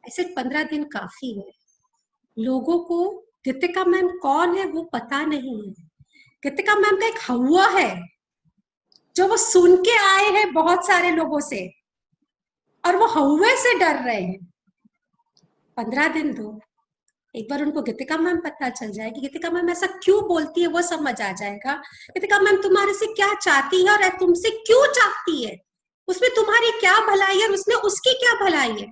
ऐसे 15 दिन काफी है। लोगों को गीतिका मैम कौन है वो पता नहीं है। गीतिका मैम का एक हवा है जो वो सुन के आए हैं बहुत सारे लोगों से, और वो हवे से डर रहे हैं। 15 दिन दो, एक बार उनको गीतिका मैम पता चल जाए कि गीतिका मैम ऐसा क्यों बोलती है, वो समझ आ जाएगा। गीतिका मैम तुम्हारे से क्या चाहती है और तुमसे क्यों चाहती है, उसमें तुम्हारी क्या भलाई है और उसमें उसकी क्या भलाई है,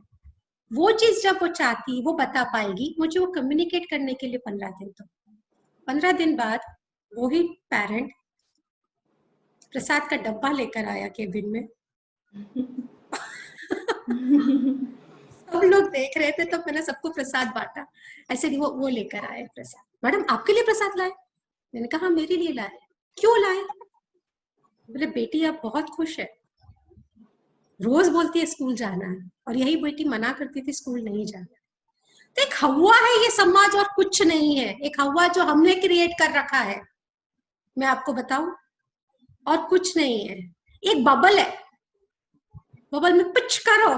वो चीज जब वो चाहती है वो बता पाएगी मुझे। वो कम्युनिकेट करने के लिए 15 दिन तो 15 दिन बाद वही पेरेंट प्रसाद का डब्बा लेकर आया केबिन में। सब लोग देख रहे थे तो मैंने सबको प्रसाद बांटा। ऐसे नहीं, वो लेकर आए प्रसाद। मैडम आपके लिए प्रसाद लाए? मैंने कहा मेरे लिए लाए। क्यों लाए? बोले बेटी आप बहुत खुश है, रोज बोलती है स्कूल जाना है, और यही बेटी मना करती थी स्कूल नहीं जाना। तो एक हवा है ये समाज, और कुछ नहीं है। एक हवा जो हमने क्रिएट कर रखा है, मैं आपको बताऊं, और कुछ नहीं है। एक बबल है, बबल में पिच करो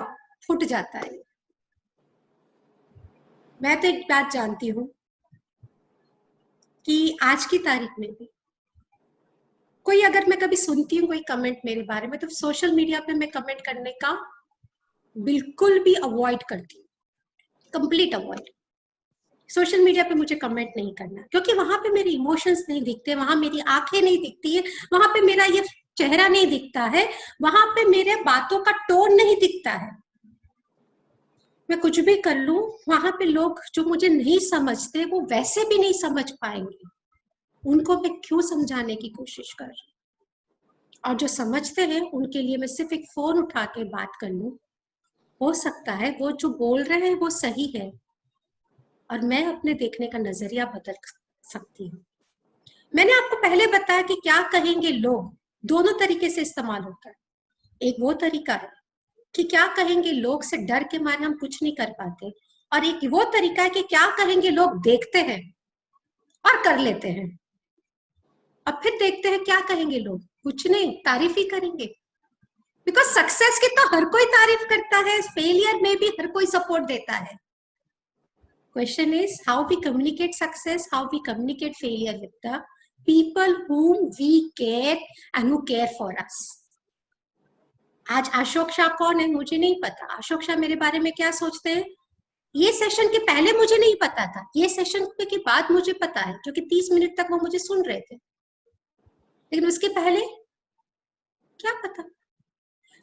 फूट जाता है। मैं तो एक बात जानती हूं कि आज की तारीख में भी कोई, अगर मैं कभी सुनती हूँ कोई कमेंट मेरे बारे में, तो सोशल मीडिया पे मैं कमेंट करने का बिल्कुल भी अवॉइड करती हूँ, कंप्लीट अवॉइड। सोशल मीडिया पे मुझे कमेंट नहीं करना, क्योंकि वहां पे मेरे इमोशंस नहीं दिखते, वहां मेरी आंखें नहीं दिखती है, वहां पे मेरा ये चेहरा नहीं दिखता है, वहां पे मेरे बातों का टोन नहीं दिखता है। मैं कुछ भी कर लूं, वहां पे लोग जो मुझे नहीं समझते वो वैसे भी नहीं समझ पाएंगे। उनको मैं क्यों समझाने की कोशिश कर रही हूँ। और जो समझते हैं उनके लिए मैं सिर्फ एक फोन उठा के बात कर लूं, हो सकता है वो जो बोल रहे हैं वो सही है, और मैं अपने देखने का नजरिया बदल सकती हूँ। मैंने आपको पहले बताया कि क्या कहेंगे लोग दोनों तरीके से इस्तेमाल होता है। एक वो तरीका है कि क्या कहेंगे लोग से डर के मारे हम कुछ नहीं कर पाते, और एक वो तरीका है कि क्या कहेंगे लोग देखते हैं और कर लेते हैं। अब फिर देखते हैं क्या कहेंगे लोग, कुछ नहीं, तारीफ ही करेंगे। बिकॉज सक्सेस की तो हर कोई तारीफ करता है, फेलियर में भी हर कोई सपोर्ट देता है। Question is how we communicate success, how we communicate failure with the people whom we care and who care for us. आज अशोक शाह कौन है मुझे नहीं पता, अशोक शाह मेरे बारे में क्या सोचते हैं ये सेशन के पहले मुझे नहीं पता था, ये सेशन के बाद मुझे पता है, क्योंकि 30 मिनट तक वो मुझे सुन रहे थे, लेकिन उसके पहले क्या पता।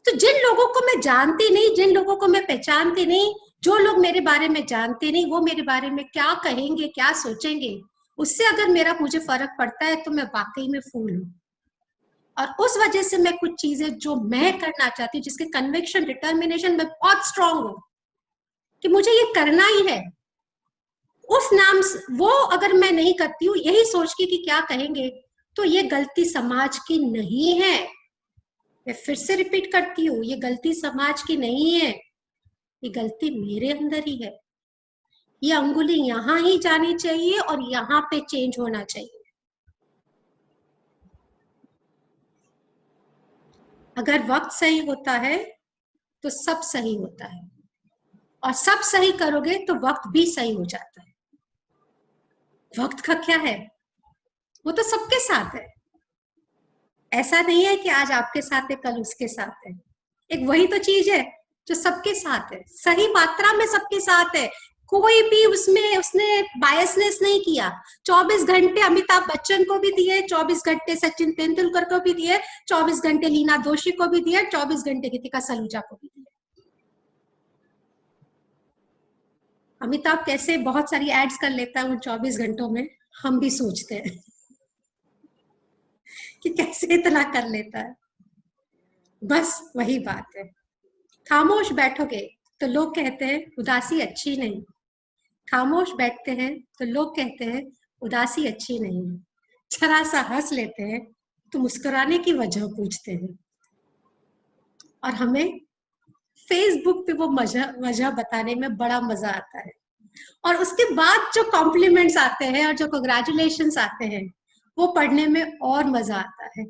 तो जिन लोगों को मैं जानती नहीं, जिन लोगों को मैं पहचानती नहीं, जो लोग मेरे बारे में जानते नहीं, वो मेरे बारे में क्या कहेंगे, क्या सोचेंगे, उससे अगर मेरा मुझे फर्क पड़ता है तो मैं वाकई में फूल हूं। और उस वजह से मैं कुछ चीजें जो मैं करना चाहती हूँ, जिसके कन्विक्शन, डिटर्मिनेशन में बहुत स्ट्रांग हूं कि मुझे ये करना ही है, उस नाम से वो अगर मैं नहीं करती हूँ यही सोच के कि क्या कहेंगे, तो ये गलती समाज की नहीं है। मैं फिर से रिपीट करती हूँ, ये गलती समाज की नहीं है, ये गलती मेरे अंदर ही है। ये अंगुली यहां ही जानी चाहिए और यहाँ पे चेंज होना चाहिए। अगर वक्त सही होता है तो सब सही होता है, और सब सही करोगे तो वक्त भी सही हो जाता है। वक्त का क्या है, वो तो सबके साथ है। ऐसा नहीं है कि आज आपके साथ है कल उसके साथ है। एक वही तो चीज है जो सबके साथ है, सही मात्रा में सबके साथ है। कोई भी उसमें उसने बायसनेस नहीं किया। 24 घंटे अमिताभ बच्चन को भी दिए, 24 घंटे सचिन तेंदुलकर को भी दिए, 24 घंटे लीना दोषी को भी दिए, 24 घंटे गीतिका सलूजा को भी दिए। अमिताभ कैसे बहुत सारी एड्स कर लेता है उन 24 घंटों में, हम भी सोचते हैं कि कैसे इतना कर लेता है। बस वही बात है, खामोश बैठोगे तो लोग कहते हैं उदासी अच्छी नहीं, खामोश बैठते हैं तो लोग कहते हैं उदासी अच्छी नहीं है, जरा सा हंस लेते हैं तो मुस्कुराने की वजह पूछते हैं, और हमें फेसबुक पे वो वजह बताने में बड़ा मजा आता है। और उसके बाद जो कॉम्प्लीमेंट्स आते हैं और जो कंग्रेचुलेशंस आते हैं वो पढ़ने में और मजा आता है।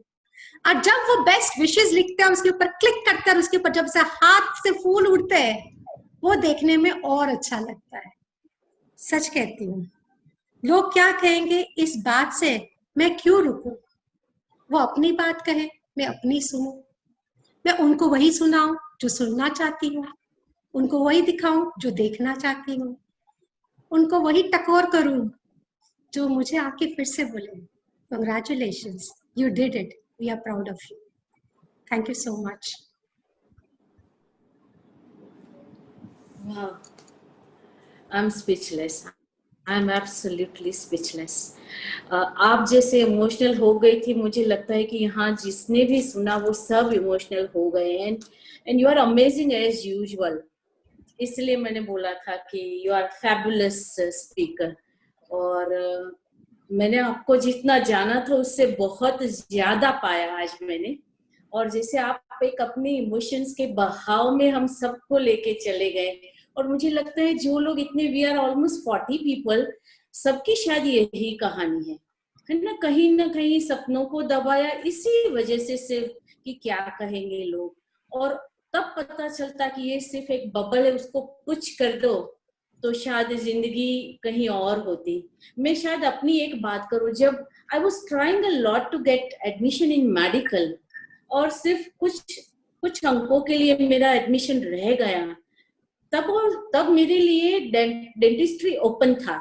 और जब वो बेस्ट विशेस लिखते हैं, उसके ऊपर क्लिक करते हैं, उसके ऊपर जब से हाथ से फूल उड़ते हैं, वो देखने में और अच्छा लगता है। सच कहती हूँ, लोग क्या कहेंगे इस बात से मैं क्यों रुकूं। वो अपनी बात कहे, मैं अपनी सुनूं, मैं उनको वही सुनाऊं जो सुनना चाहती हूँ, उनको वही दिखाऊं जो देखना चाहती हूँ, उनको वही टकोर करूं जो मुझे आके फिर से बोले congratulations, you did it, we are proud of you. Thank you so much. Wow, I'm speechless. I'm absolutely speechless. आप जैसे इमोशनल हो गई थी, मुझे लगता है कि यहाँ जिसने भी सुना वो सब इमोशनल हो गए हैं। And you are amazing as usual, इसलिए मैंने बोला था कि यू आर फैबुलस स्पीकर। और मैंने आपको जितना जाना था उससे बहुत ज्यादा पाया आज मैंने। और जैसे आप एक अपने इमोशंस के बहाव में हम सबको लेके चले गए, और मुझे लगता है जो लोग इतने, वी आर ऑलमोस्ट 40 पीपल, सबकी शायद यही कहानी है ना कहीं सपनों को दबाया इसी वजह से सिर्फ कि क्या कहेंगे लोग, और तब पता चलता कि ये सिर्फ एक बबल है, उसको कुछ कर दो तो शायद जिंदगी कहीं और होती। मैं शायद अपनी एक बात करूं, जब I was trying a lot to get admission in medical, और सिर्फ कुछ अंकों के लिए मेरा एडमिशन रह गया, तब मेरे लिए डेंटिस्ट्री ओपन था,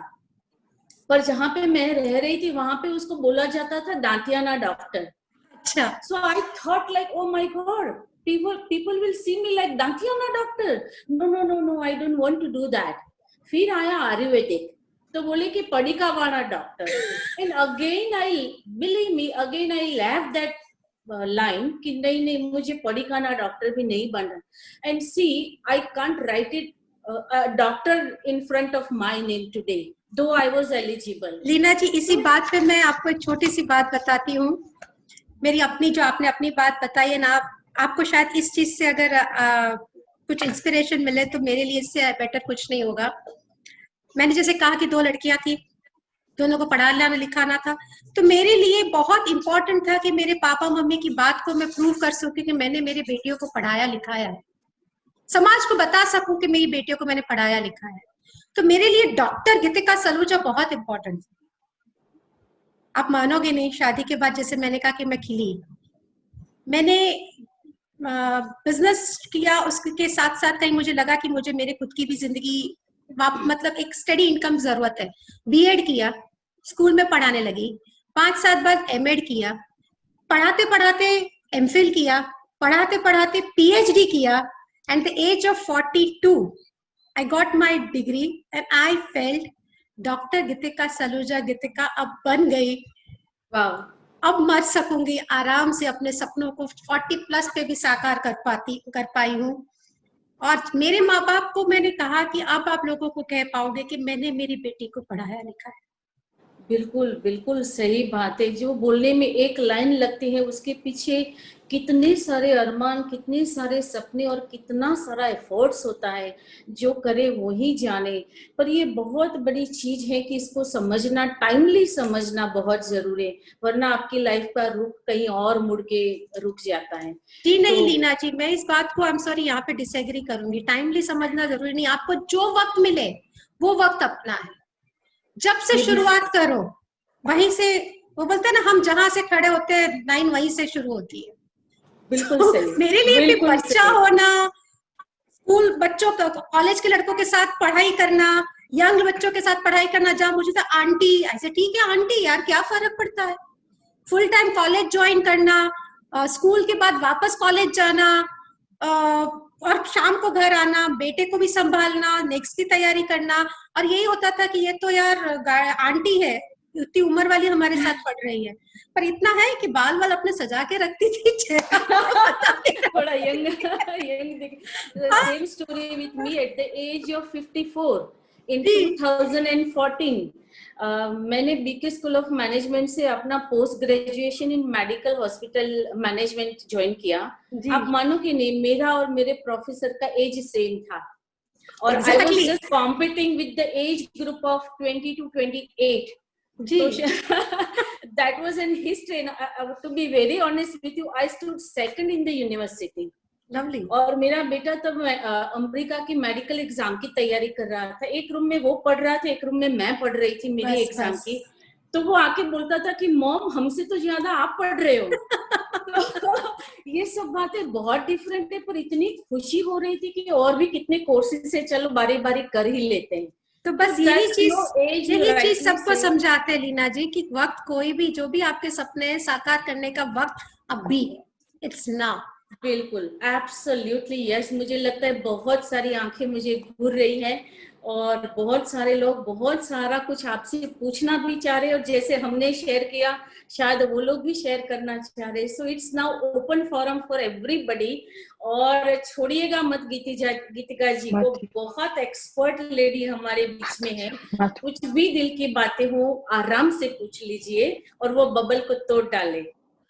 पर जहां पे मैं रह रही थी वहां पे उसको बोला जाता था दांतियाना डॉक्टर। अच्छा, so I thought like oh my god, people will see me like दांतियाना doctor, no I don't want to do that। फिर आया आयुर्वेदिक, तो बोले कि पडिका वाला doctor, and again I believe me again I live that line कि नहीं मुझे पडिकाना डॉक्टर भी नहीं बनना। And see I can't write it doctor in front of my name today, though I was eligible. Leena ji, इसी बात पे मैं आपको एक छोटी सी बात बताती हूँ। मेरी अपनी, जो आपने अपनी बात बताई है ना, आपको शायद इस चीज से अगर कुछ इंस्पिरेशन मिले तो मेरे लिए इससे बेटर कुछ नहीं होगा। मैंने जैसे कहा कि 2 लड़कियां थी, दोनों को पढ़ाना लिखाना था, तो मेरे लिए बहुत इंपॉर्टेंट था कि मेरे पापा मम्मी की बात को मैं प्रूव कर सकूं कि मैंने मेरी बेटियों को पढ़ाया लिखाया है, समाज को बता सकूं कि मेरी बेटियों को मैंने पढ़ाया लिखा है। तो मेरे लिए डॉक्टर गीतिका सलूजा बहुत इंपॉर्टेंट थी। आप मानोगे नहीं, शादी के बाद जैसे मैंने कहा कि मैं खिली, मैंने बिजनेस किया, उसके साथ साथ कहीं मुझे लगा कि मुझे मेरे खुद की भी जिंदगी, मतलब एक स्टडी इनकम जरूरत है। बीएड किया, स्कूल में पढ़ाने लगी, 5 साल बाद एमएड किया, पढ़ाते पढ़ाते एमफिल किया, पढ़ाते पढ़ाते पीएचडी किया, eight the age of 42 I got my degree and I felt doctor गीतिका सलूजा गीतिका अब बन गई। वाह, अब मर सकूंगी आराम से, अपने सपनों को 40 प्लस पे भी साकार कर पाई हूँ। और मेरे माँ बाप को मैंने कहा कि अब आप लोगों को कह पाओगे कि मैंने मेरी बेटी को पढ़ाया लिखा है। बिल्कुल बिल्कुल सही बात है। जो बोलने में एक लाइन लगती है, उसके पीछे कितने सारे अरमान, कितने सारे सपने और कितना सारा एफर्ट्स होता है, जो करे वो ही जाने। पर ये बहुत बड़ी चीज है कि इसको समझना, टाइमली समझना बहुत जरूरी है, वरना आपकी लाइफ का रुख कहीं और मुड़ के रुक जाता है। जी नहीं तो लीना जी, मैं इस बात को आई एम सॉरी यहाँ पे डिसएग्री करूंगी। टाइमली समझना जरूरी नहीं, आपको जो वक्त मिले वो वक्त अपना है। जब से ये भी शुरुआत करो वहीं से, वो बोलते हैं ना, हम जहां से खड़े होते हैं लाइन वहीं से शुरू होती है। बिल्कुल तो सही, मेरे लिए भी बिल्कुल बच्चा सही। होना, स्कूल बच्चों का, कॉलेज के लड़कों के साथ पढ़ाई करना, यंग बच्चों के साथ पढ़ाई करना, जहां मुझे तो आंटी ऐसे, ठीक है आंटी यार क्या फर्क पड़ता है। फुल टाइम कॉलेज ज्वाइन करना, स्कूल के बाद वापस कॉलेज जाना, और शाम को घर आना, बेटे को भी संभालना, नेक्स्ट की तैयारी करना। और यही होता था कि ये तो यार आंटी है, इतनी उम्र वाली हमारे साथ पढ़ रही है। पर इतना है कि बाल वाल अपने सजा के रखती थी, चेहरा पता नहीं थोड़ा यंग यंग दिख। हाँ, same story with me at the age of 54 in जी 2014। मैंने बीके स्कूल ऑफ मैनेजमेंट से अपना post graduation in medical hospital management join किया। जी आप मानो कि नहीं, मेरा और मेरे प्रोफेसर का एज सेम था, और I was exactly just competing with the age group of 20 to 28। जी So that was in history. And to be very honest with you, I stood second in the university. Lovely और मेरा बेटा तब America की medical exam की तैयारी कर रहा था। एक रूम में वो पढ़ रहा था, एक रूम में मैं पढ़ रही थी मेरी बस एग्जाम बस की। तो वो आके बोलता था कि मॉम, हमसे तो ज्यादा आप पढ़ रहे हो। तो ये सब बातें बहुत डिफरेंट है, पर इतनी खुशी हो रही थी कि और भी कितने कोर्सेज है, चलो बारी बारी कर ही लेते हैं। तो बस that's no age, you यही चीज rightly सबको say। समझाते हैं लीना जी कि वक्त कोई भी, जो भी आपके सपने हैं साकार करने का वक्त अभी है, इट्स नाउ। बिल्कुल, एब्सोल्युटली यस। मुझे लगता है बहुत सारी आंखें मुझे घूर रही हैं, और बहुत सारे लोग बहुत सारा कुछ आपसे पूछना भी चाह रहे हैं, और जैसे हमने शेयर किया शायद वो लोग भी शेयर करना चाह रहे हैं। So it's now open forum for everybody. और छोड़िएगा मत गीतिका जी को, बहुत एक्सपर्ट लेडी हमारे बीच में है। कुछ भी दिल की बातें हो आराम से पूछ लीजिए, और वो बबल को तोड़ डाले,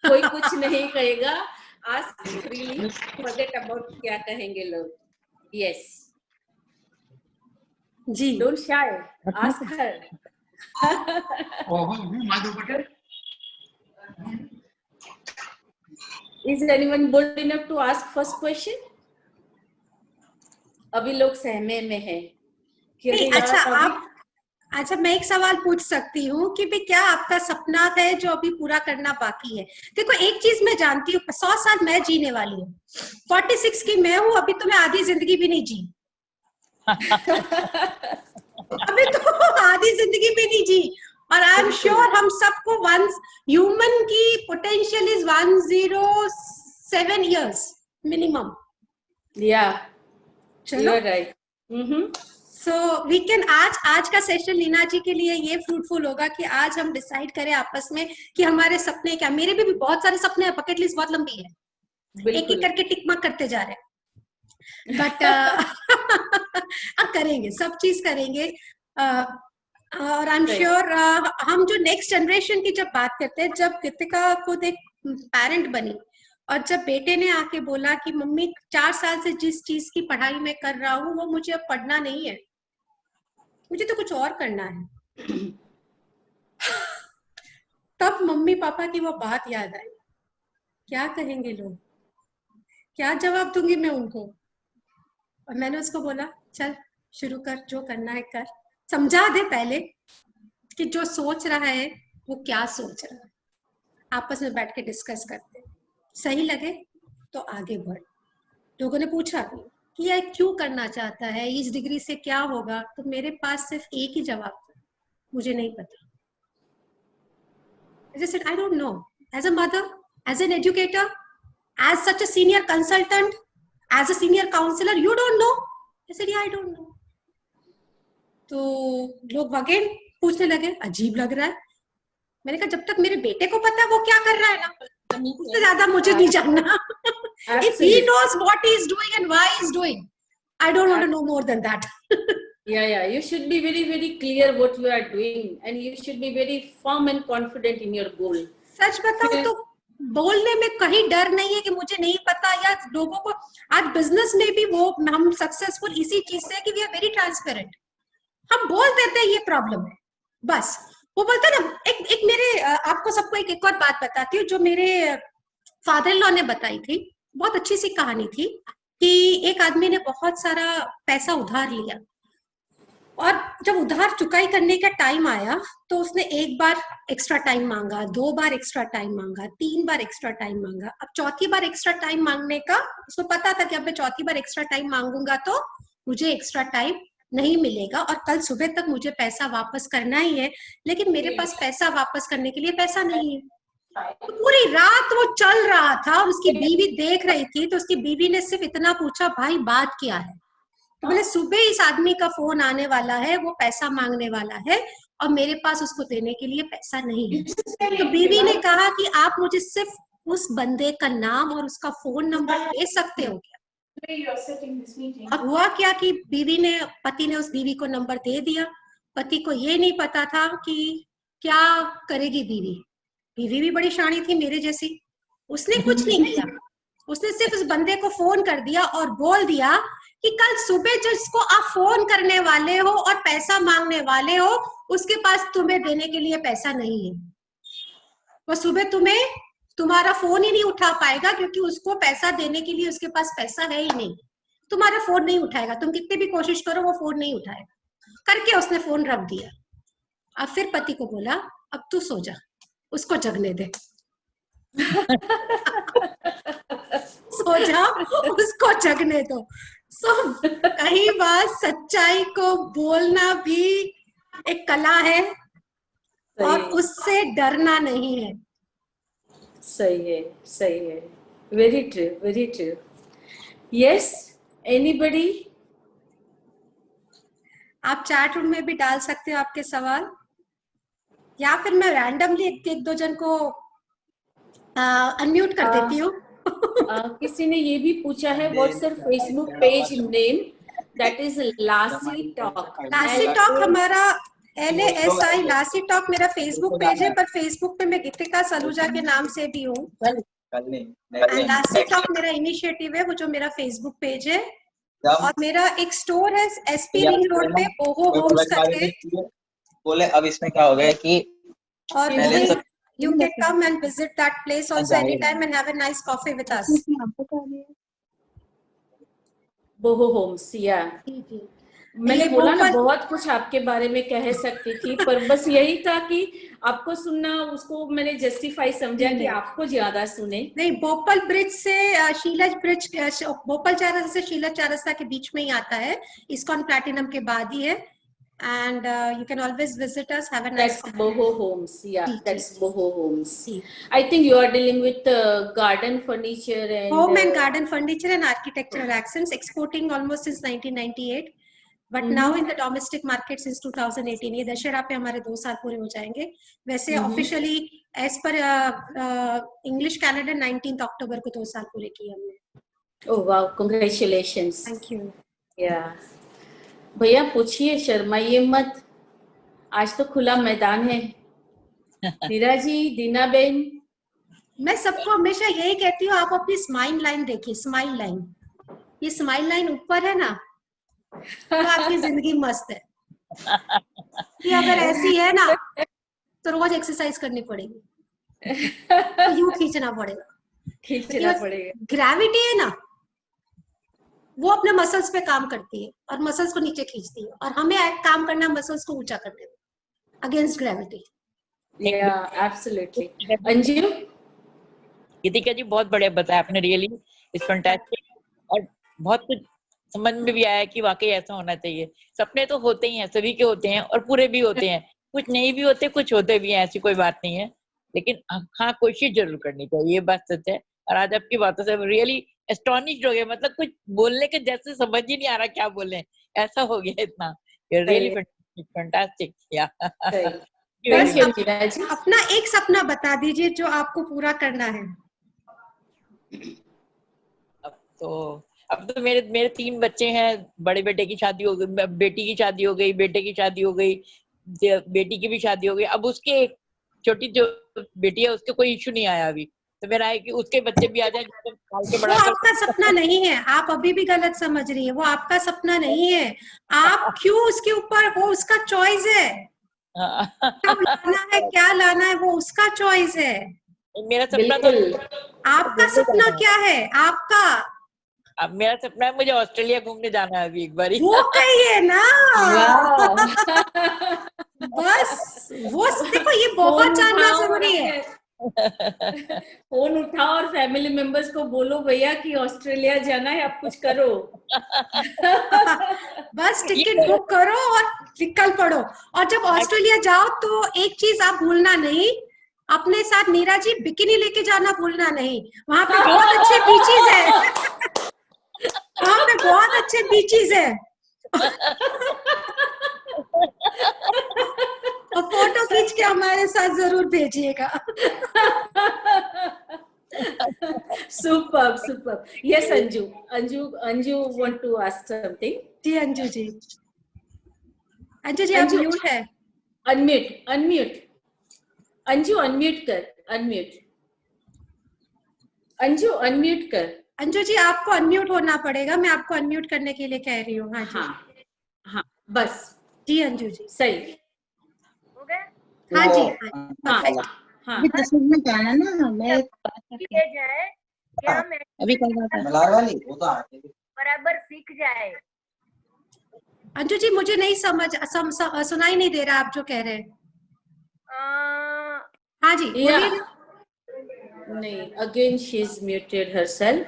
कोई कुछ नहीं कहेगा। Ask freely, forget about क्या कहेंगे लोग। Yes, ji don't shy, ask her। Is anyone bold enough to ask first question? अभी लोग सहमे में हैं कि अरे नहीं, अच्छा यार अभी। आप, अच्छा मैं एक सवाल पूछ सकती हूँ कि भाई क्या आपका सपना है जो अभी पूरा करना बाकी है? देखो एक चीज मैं जानती हूँ, 100 साल मैं जीने वाली हूँ, 46 की मैं हूँ, अभी तो मैं आधी जिंदगी भी नहीं जी। अभी तो आधी जिंदगी भी नहीं जी। और आई एम श्योर हम सबको वंस, ह्यूमन की potential is 107 years minimum. Yeah, चलो you're right। So we can, आज का सेशन लीना जी के लिए ये फ्रूटफुल होगा कि आज हम डिसाइड करें आपस में कि हमारे सपने क्या। मेरे भी बहुत सारे सपने हैं, बकेट लिस्ट बहुत लंबी है, एक एक करके टिक मार्क करते जा रहे हैं, बट अब करेंगे, सब चीज करेंगे। और आई एम श्योर हम जो नेक्स्ट जनरेशन की जब बात करते हैं, जब कृतिका खुद एक पेरेंट बनी और जब बेटे ने आके बोला कि मम्मी 4 साल से जिस चीज की पढ़ाई में कर रहा हूँ वो मुझे अब पढ़ना नहीं है, मुझे तो कुछ और करना है, तब मम्मी पापा की वो बात याद आई। क्या कहेंगे लोग, क्या जवाब दूंगी मैं उनको? और मैंने उसको बोला चल शुरू कर, जो करना है कर, समझा दे पहले कि जो सोच रहा है वो क्या सोच रहा है, आपस में बैठ के डिस्कस करते, सही लगे तो आगे बढ़। लोगों ने पूछा कि यह क्यों करना चाहता है, इस डिग्री से क्या होगा, तो मेरे पास सिर्फ एक ही जवाब था, मुझे नहीं पता। I just said, I don't know. As a mother, as an educator, as such a senior consultant, as a senior counselor, you don't know? I said, yeah, I don't know. तो लोग अगेन पूछने लगे, अजीब लग रहा है। मैंने कहा जब तक मेरे बेटे को पता है वो क्या कर रहा है ना, उससे ज्यादा मुझे नहीं जानना। If he knows what he is doing and why he is doing, I don't want to know more than that. Yeah, you should be very, very clear what you are doing, and you should be very firm and confident in your goal. सच बताऊं तो बोलने में कहीं डर नहीं है कि मुझे नहीं पता, या लोगों को आज बिजनेस में भी वो हम सक्सेसफुल इसी चीज से कि वी आर वेरी ट्रांसपेरेंट। हम बोल देते हैं ये प्रॉब्लम है, बस वो बोलते हैं ना। एक मेरे आपको सबको एक और बात बताती हूँ जो मेरे फादर इन लॉ ने बताई थी, बहुत अच्छी सी कहानी थी कि एक आदमी ने बहुत सारा पैसा उधार लिया, और जब उधार चुकाई करने का टाइम आया तो उसने एक बार एक्स्ट्रा टाइम मांगा, 2 बार एक्स्ट्रा टाइम मांगा, 3 बार एक्स्ट्रा टाइम मांगा। अब चौथी बार एक्स्ट्रा टाइम मांगने का उसको पता था कि अब मैं चौथी बार एक्स्ट्रा टाइम मांगूंगा तो मुझे एक्स्ट्रा टाइम नहीं मिलेगा और कल सुबह तक मुझे पैसा वापस करना ही है, लेकिन मेरे पास पैसा वापस करने के लिए पैसा नहीं है। तो पूरी रात वो चल रहा था और उसकी बीवी देख रही थी, तो उसकी बीवी ने सिर्फ इतना पूछा, भाई बात क्या है? तो बोले सुबह इस आदमी का फोन आने वाला है, वो पैसा मांगने वाला है और मेरे पास उसको देने के लिए पैसा नहीं है। तो बीवी ने कहा कि आप मुझे सिर्फ उस बंदे का नाम और उसका फोन नंबर दे सकते हो क्या? अब हुआ क्या कि पति ने उस बीवी को नंबर दे दिया। पति को ये नहीं पता था कि क्या करेगी बीवी। बीवी भी बड़ी शानी थी मेरे जैसी, उसने कुछ नहीं किया, उसने सिर्फ उस बंदे को फोन कर दिया और बोल दिया कि कल सुबह जिसको आप फोन करने वाले हो और पैसा मांगने वाले हो उसके पास तुम्हें देने के लिए पैसा नहीं है। वो सुबह तुम्हारा फोन ही नहीं उठा पाएगा क्योंकि उसको पैसा देने के लिए उसके पास पैसा है ही नहीं। तुम्हारा फोन नहीं उठाएगा, तुम कितनी भी कोशिश करो वो फोन नहीं उठाएगा। करके उसने फोन रख दिया। अब फिर पति को बोला अब तू सो जा, उसको जगने दे। सो जा, उसको जगने दो। कई बार सच्चाई को बोलना भी एक कला है और उससे डरना नहीं है। सही है। Very true. Yes, anybody? आप चैट रूम में भी डाल सकते हो आपके सवाल, या फिर मैं रैंडमली एक दो जन को अनम्यूट कर देती हूँ। किसी ने ये भी पूछा है, what's your Facebook page name? That is Lasi talk. Lasi talk हमारा LASI लासी टॉक मेरा फेसबुक पेज है, पर फेसबुक पे मैं गीतिका सलूजा के नाम से भी हूँ। लासी टॉक मेरा इनिशिएटिव है, वो जो मेरा फेसबुक पेज है। और मेरा एक स्टोर है SP रिंग रोड पे, बोहो होम्स करके। बोले अब इसमें क्या हो गया कि और you can come and visit that place also anytime and have a nice coffee with us. Boho homes, या मैंने बोला ना बहुत कुछ आपके बारे में कह सकती थी, पर बस यही था कि आपको सुनना, उसको मैंने जस्टिफाई समझा कि आपको ज्यादा सुने। नहीं, भोपाल ब्रिज से शीला ब्रिज, भोपाल चौरास्ता से शीला चौरास्ता के बीच में ही आता है, इस्कॉन प्लैटिनम के बाद ही है। And you can always visit us. Have a nice. That's Boho Homes. Yeah, that's Boho Homes. I think you are dealing with garden furniture and home and garden furniture and architectural accents, exporting almost since 1998. But now in the domestic market since 2018. ये दशहरा पे हमारे 2 साल पूरे हो जाएंगे। वैसे officially as per English calendar 19th October को 2 साल पूरे किए हमने। Oh wow! Congratulations. Thank you. Yeah. भैया पूछिए, शर्माइए मत, आज तो खुला मैदान है। नीरा जी, दीना बेन, मैं सबको हमेशा यही कहती हूँ, आप अपनी स्माइल लाइन देखिए। स्माइल लाइन, ये स्माइल लाइन ऊपर है ना, तो आपकी जिंदगी मस्त है। कि अगर ऐसी है ना तो रोज एक्सरसाइज करनी पड़ेगी, तो यूं खींचना पड़ेगा। ग्रेविटी है ना, वो अपने मसल्स पे काम करती है और मसल्स को नीचे खींचती है, और हमें काम करना मसल्स को ऊंचा करने में, अगेंस्ट ग्रेविटी। एब्सोल्युटली। अंजू? गीतिका जी बहुत बढ़िया बताया आपने, रियली इट्स फैंटास्टिक, और बहुत कुछ समझ में भी आया कि वाकई ऐसा होना चाहिए। सपने तो होते ही हैं, सभी के होते हैं और पूरे भी होते हैं, कुछ नहीं भी होते, कुछ होते भी हैं, ऐसी कोई बात नहीं है, लेकिन हाँ कोशिश जरूर करनी चाहिए, ये बात सच है। और आज आपकी बातों से रियली एस्टोनिश्ड हो गए, मतलब कुछ बोलने के जैसे समझ ही नहीं आ रहा क्या बोले, ऐसा हो गया इतना। Really fantastic. अपना एक सपना बता दीजिए जो आपको पूरा करना है। अब तो अब तो मेरे मेरे 3 बच्चे हैं, बड़े बेटे की शादी हो गई, बेटी की शादी हो गई, बेटे की शादी हो गई, बेटी की भी शादी हो गई। अब उसके एक छोटी जो बेटी है उसके कोई इश्यू नहीं आया अभी, तो मेरा है कि उसके बच्चे भी आ जाए, जिसको पाल के वो बड़ा कर आपका सपना नहीं है, आप अभी भी गलत समझ रही है, वो आपका सपना नहीं है। आप क्यों उसके ऊपर, वो उसका चॉइस है, कब लाना है क्या लाना है वो उसका चॉइस है। मेरा सपना तो बिल्कुल। आपका सपना क्या है आपका? अब मेरा सपना है मुझे ऑस्ट्रेलिया घूमने जाना है अभी एक बार। वो कहिए ना। वाह। बस वो देखो, ये बहुत जानना जरूरी है। फोन उठाओ और फैमिली मेंबर्स को बोलो भैया कि ऑस्ट्रेलिया जाना है, आप कुछ करो। बस टिकट बुक करो और निकल पड़ो। और जब ऑस्ट्रेलिया जाओ तो एक चीज आप भूलना नहीं, अपने साथ नीरा जी बिकिनी लेके जाना भूलना नहीं। वहां पे बहुत अच्छे बीचेस है। वहां पे बहुत अच्छे बीचेस है। और फोटो खींच के हमारे साथ जरूर भेजिएगा। Superb, superb. Yes, Anju. Anju want to ask something. जी अंजू जी, अंजू जी आप अंजू, म्यूट है। unmute. अंजू unmute कर, unmute. अंजू unmute कर। अंजू जी आपको अनम्यूट होना पड़ेगा, मैं आपको अनम्यूट करने के लिए कह रही हूँ। हाँ जी, हाँ, बस जी अंजू जी सही। हो गया? हाँ जी, हाँ, परफेक्ट। हाँ। अभी 10 मिनट में जाना ना, मैं किए जाए क्या हम अभी कल बात है मलार वाली, वो तो आके बराबर सीख जाए। अंजू जी मुझे नहीं सुनाई नहीं दे रहा आप जो कह रहे हैं। हाँ जी बोलिए ना। नहीं, again she's muted herself.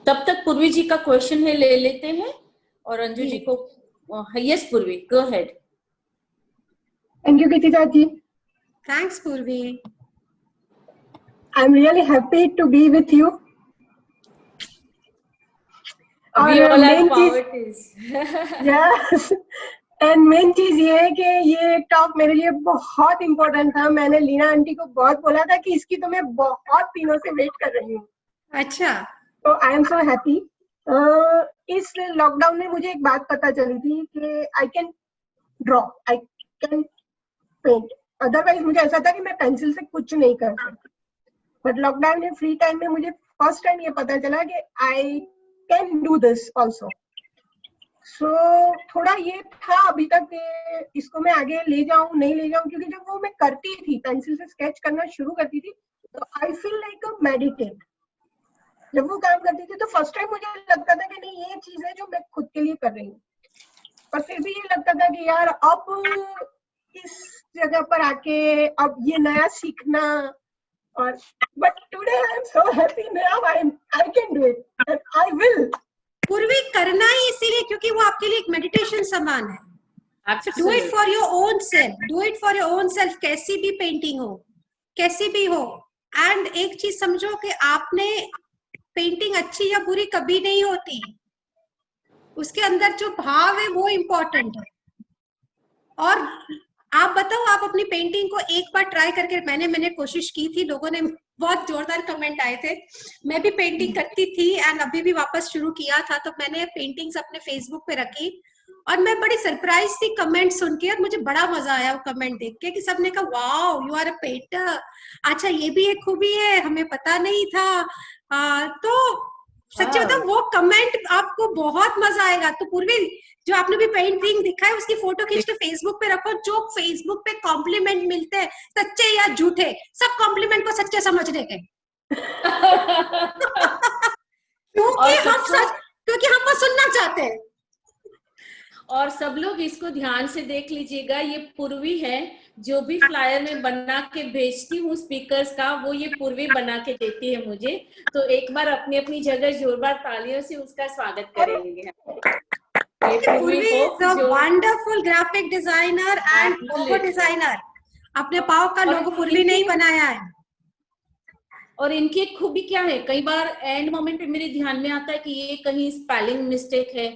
तब तक पूर्वी जी का क्वेश्चन है, ले लेते हैं और अंजू जी को। यस पूर्वी, go ahead. Thank you, Kritika ji. Thanks पूर्वी। I'm really happy to be with you. We all are main चीज, poetess. yes. And main चीज ये है कि ये टॉक मेरे लिए बहुत इम्पोर्टेंट था। मैंने लीना आंटी को बहुत बोला था कि इसकी तो मैं बहुत दिनों से वेट कर रही हूँ। अच्छा, तो आई एम सो हैप्पी। इस लॉकडाउन में मुझे एक बात पता चली थी कि I can draw, I can paint. Otherwise मुझे ऐसा था कि मैं पेंसिल से कुछ नहीं कर सकती, बट लॉकडाउन में फ्री टाइम में मुझे फर्स्ट टाइम ये पता चला कि I can do this also. So थोड़ा ये था अभी तक कि इसको मैं आगे ले जाऊं नहीं ले जाऊं, क्योंकि जब वो मैं करती थी, पेंसिल से स्केच करना शुरू करती थी, तो I feel like a meditate. जब वो काम करती थी तो फर्स्ट टाइम मुझे लगता था कि नहीं, ये चीज है जो मैं खुद के लिए कर रही हूँ। पर फिर भी ये लगता था कि यार अब इस जगह पर आके अब ये नया सीखना, और but today I am so happy, now I can do it and I will. पूर्वी करना ही इसीलिए क्योंकि वो आपके लिए एक मेडिटेशन समान है। Do it Absolutely. For your own self, do it for your own self. कैसी भी पेंटिंग हो, कैसी भी हो। एंड एक चीज समझो कि आपने पेंटिंग अच्छी या बुरी कभी नहीं होती, उसके अंदर जो भाव है वो इम्पोर्टेंट है। और आप बताओ, आप अपनी पेंटिंग को एक बार ट्राई करके, मैंने कोशिश की थी, लोगों ने बहुत जोरदार कमेंट आए थे। मैं भी पेंटिंग करती थी एंड अभी भी वापस शुरू किया था, तो मैंने पेंटिंग्स अपने फेसबुक पे रखी और मैं बड़ी सरप्राइज थी कमेंट सुन के, और मुझे बड़ा मजा आया वो कमेंट देख के कि सबने कहा wow you are a painter, अच्छा ये भी एक खूबी है, हमें पता नहीं था। तो सच्ची बताओ वो कमेंट आपको बहुत मजा आएगा। तो पूर्वी जो आपने भी पेंटिंग दिखा है उसकी फोटो खींच के फेसबुक पे रखो। जो फेसबुक पे कॉम्प्लीमेंट मिलते हैं, सच्चे या झूठे, सब कॉम्प्लीमेंट को सच्चे समझने के। क्योंकि हम वो सुनना चाहते हैं। और सब लोग इसको ध्यान से देख लीजिएगा, ये पूर्वी है, जो भी फ्लायर में बना के भेजती हूँ स्पीकर्स का, वो ये पूर्वी बना के देती है मुझे। तो एक बार अपनी अपनी जगह जोरदार तालियों से उसका स्वागत करेंगे। पूर्वी is a wonderful graphic designer and logo designer. अपने पाव का लोगो पूर्वी नहीं बनाया है। और इनकी एक खूबी क्या है, कई बार एंड मोमेंट पे मेरे ध्यान में आता है कि ये कहीं स्पेलिंग मिस्टेक है,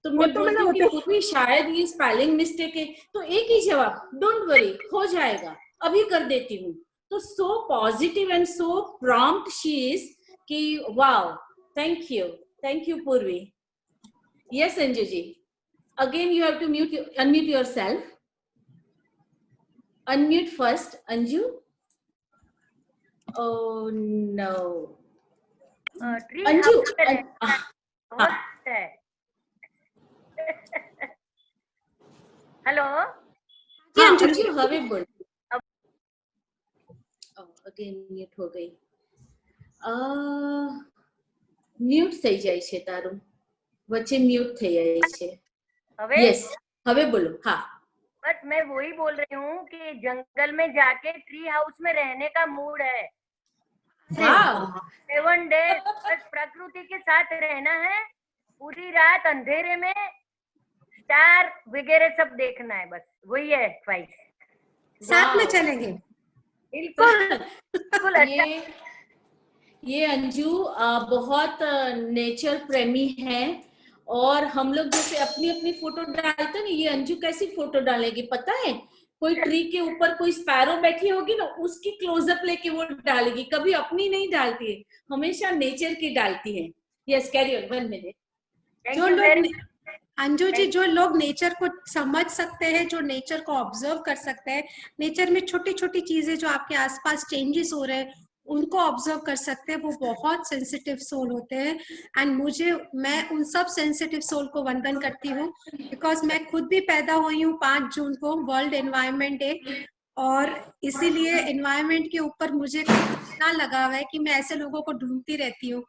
तो मैं बोलती हूँ कि पूर्वी शायद ये स्पेलिंग मिस्टेक है, तो एक ही जवाब, डोंट वरी, हो जाएगा, अभी कर देती हूँ। तो so positive and so prompt she is कि wow, thank you Purvi. Yes Anju ji, again you have to unmute yourself. Unmute first, Anju. Oh no. Tree Anju. House में रहना बहुत है। हेलो, जी हाँ, अंजू अंजू હવે બોલ। અગેન મ્યુટ હો ગઈ। મ્યુટ થઈ જાય છે તારું, વચ્ચે મ્યુટ થઈ જાય છે। હવે યસ, હવે બોલો। हाँ, बस मैं वही बोल रही हूँ कि जंगल में जाके ट्री हाउस में रहने का मूड है। वाह, 7 डेज बस प्रकृति के साथ रहना है, पूरी रात अंधेरे में स्टार वगैरह सब देखना है, बस वही है ख्वाहिश। साथ में वाह। चलेंगे। बिल्कुल बिल्कुल अच्छा। ये अंजू बहुत नेचर प्रेमी है, और हम लोग जैसे अपनी अपनी फोटो डालते हैं ना, ये अंजू कैसी फोटो डालेगी पता है? कोई ट्री के ऊपर कोई स्पैरो बैठी होगी ना, उसकी क्लोजअप लेके वो डालेगी, कभी अपनी नहीं डालती है, हमेशा नेचर की डालती है। Yes, carry on, 1 minute. Thank जो यू लोग वेरी अंजू जी, जो लोग नेचर को समझ सकते हैं, जो नेचर को ऑब्जर्व कर सकते हैं, नेचर में छोटी छोटी चीजें जो आपके आसपास चेंजेस हो रहे हैं उनको ऑब्जर्व कर सकते हैं, वो बहुत सेंसिटिव सोल होते हैं। एंड मैं उन सब सेंसिटिव सोल को वंदन करती हूँ, बिकॉज मैं खुद भी पैदा हुई हूँ 5 जून को, वर्ल्ड एनवायरनमेंट डे, और इसीलिए एनवायरनमेंट के ऊपर मुझे इतना लगाव है कि मैं ऐसे लोगों को ढूंढती रहती हूँ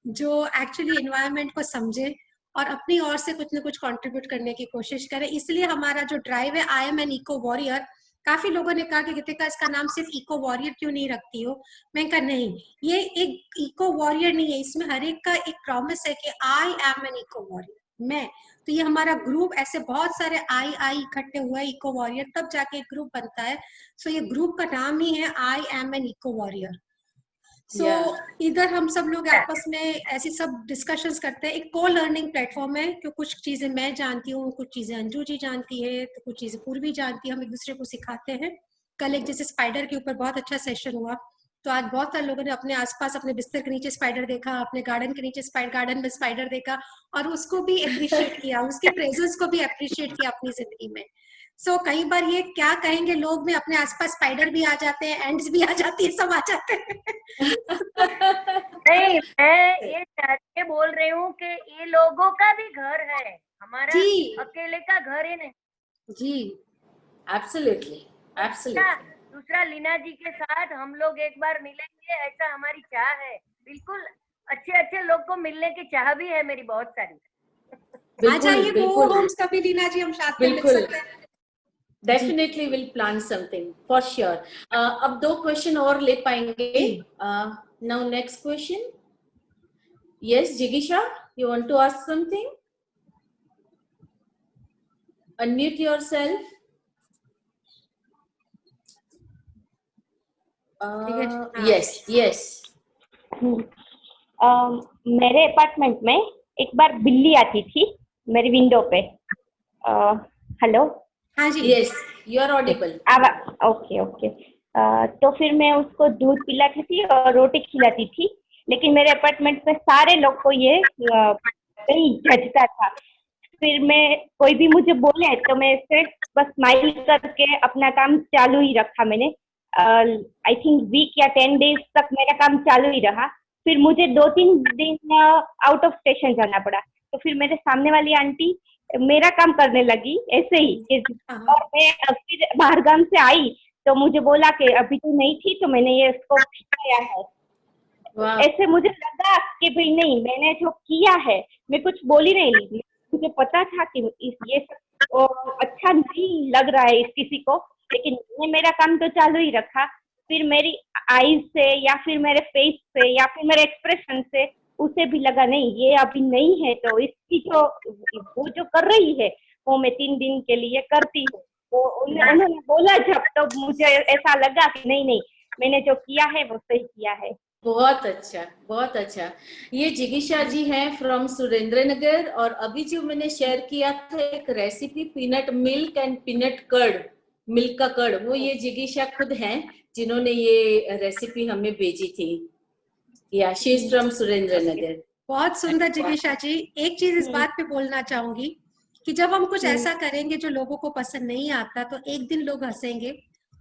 जो एक्चुअली एनवायरनमेंट को समझे और अपनी ओर से कुछ न कुछ कंट्रीब्यूट करने की कोशिश करें। इसलिए हमारा जो ड्राइव है, I am an eco warrior. काफी लोगों ने कहा कि गीतिका इसका नाम सिर्फ इको वॉरियर क्यों नहीं रखती हो? मैं कहा नहीं, ये एक इको वॉरियर नहीं है, इसमें हर एक का एक प्रॉमिस है कि I am an eco warrior. मैं तो ये हमारा ग्रुप, ऐसे बहुत सारे आई इकट्ठे हुए इको वॉरियर, तब जाके एक ग्रुप बनता है। सो ये ग्रुप का नाम ही है I am an eco warrior. So इधर हम सब लोग आपस में ऐसी सब डिस्कशंस करते हैं। एक को लर्निंग प्लेटफॉर्म है कि कुछ चीजें मैं जानती हूँ, कुछ चीजें अंजू जी जानती है, तो कुछ चीजें पूर्वी जानती है, हम एक दूसरे को सिखाते हैं। कल एक जैसे स्पाइडर के ऊपर बहुत अच्छा सेशन हुआ, तो आज बहुत सारे लोगों ने अपने आसपास अपने बिस्तर के नीचे स्पाइडर देखा, अपने गार्डन के नीचे गार्डन में स्पाइडर देखा, और उसको भी अप्रिशिएट किया, उसकी प्रेजेंस को भी अप्रिशिएट किया अपनी जिंदगी में। सो कई बार ये क्या कहेंगे, लोग में अपने आसपास स्पाइडर भी आ जाते हैं, एंड्स भी आ जाती है, सब आ जाते हैं। नहीं, मैं ये चाह के बोल रही हूँ कि ये लोगों का भी घर है, हमारा जी। अकेले का घर ही नहीं। जी एब्सोल्युटली, एब्सोल्युटली। दूसरा लीना जी के साथ हम लोग एक बार मिलेंगे, ऐसा हमारी चाह है। बिल्कुल, अच्छे अच्छे लोग को मिलने की चाह भी है मेरी बहुत सारी। आ जाइए को होम्स कभी लीना जी, हम साथ में मिल बिल्कुल, सकते हैं। Definitely will plan something for sure. अब 2 क्वेश्चन और ले पाएंगे। Now next question. यस जिगीशा, you want to ask something? Unmute yourself. Yes yes. मेरे अपार्टमेंट में एक बार बिल्ली आती थी मेरी विंडो पे। हेलो? हाँ जी। Yes, you are audible. Okay okay. तो फिर मैं उसको दूध पिलाती थी और रोटी खिलाती थी, लेकिन मेरे अपार्टमेंट में सारे लोग को ये नहीं जचता था। फिर मैं, कोई भी मुझे बोले तो मैं सिर्फ बस स्माइल करके अपना काम चालू ही रखा मैंने। आई थिंक वीक या 10 डेज तक मेरा काम चालू ही रहा। फिर मुझे 2-3 दिन आउट ऑफ स्टेशन जाना पड़ा, तो फिर मेरे सामने वाली आंटी मेरा काम करने लगी ऐसे ही। और मैं फिर बाहर गांव से आई तो मुझे बोला कि अभी तो नहीं थी तो मैंने ये इसको खिलाया है। ऐसे मुझे लगा कि भाई नहीं, मैंने जो किया है, मैं कुछ बोली नहीं, मुझे पता था कि ये सब अच्छा नहीं लग रहा है किसी को, लेकिन मैंने मेरा काम तो चालू ही रखा। फिर मेरी आईज से या फिर मेरे फेस से या फिर मेरे एक्सप्रेशन से उसे भी लगा नहीं, ये अभी नहीं है, तो इसकी वो जो कर रही है वो मैं 3 दिन के लिए करती हूँ। वो उन्होंने बोला जब, तो मुझे ऐसा लगा कि नहीं, मैंने जो किया है वो सही किया है। बहुत अच्छा, बहुत अच्छा। ये जिगीशा जी हैं फ्रॉम सुरेंद्र नगर, और अभी जो मैंने शेयर किया था एक recipe peanut milk and peanut curd, milk का कर्ड, वो ये जिगीशा खुद हैं जिन्होंने ये रेसिपी हमें भेजी थी। Yeah, she's from Surendranagar. बहुत सुंदर जिगीशा जी। एक चीज इस बात पे बोलना चाहूंगी कि जब हम कुछ ऐसा करेंगे जो लोगों को पसंद नहीं आता, तो एक दिन लोग हंसेंगे,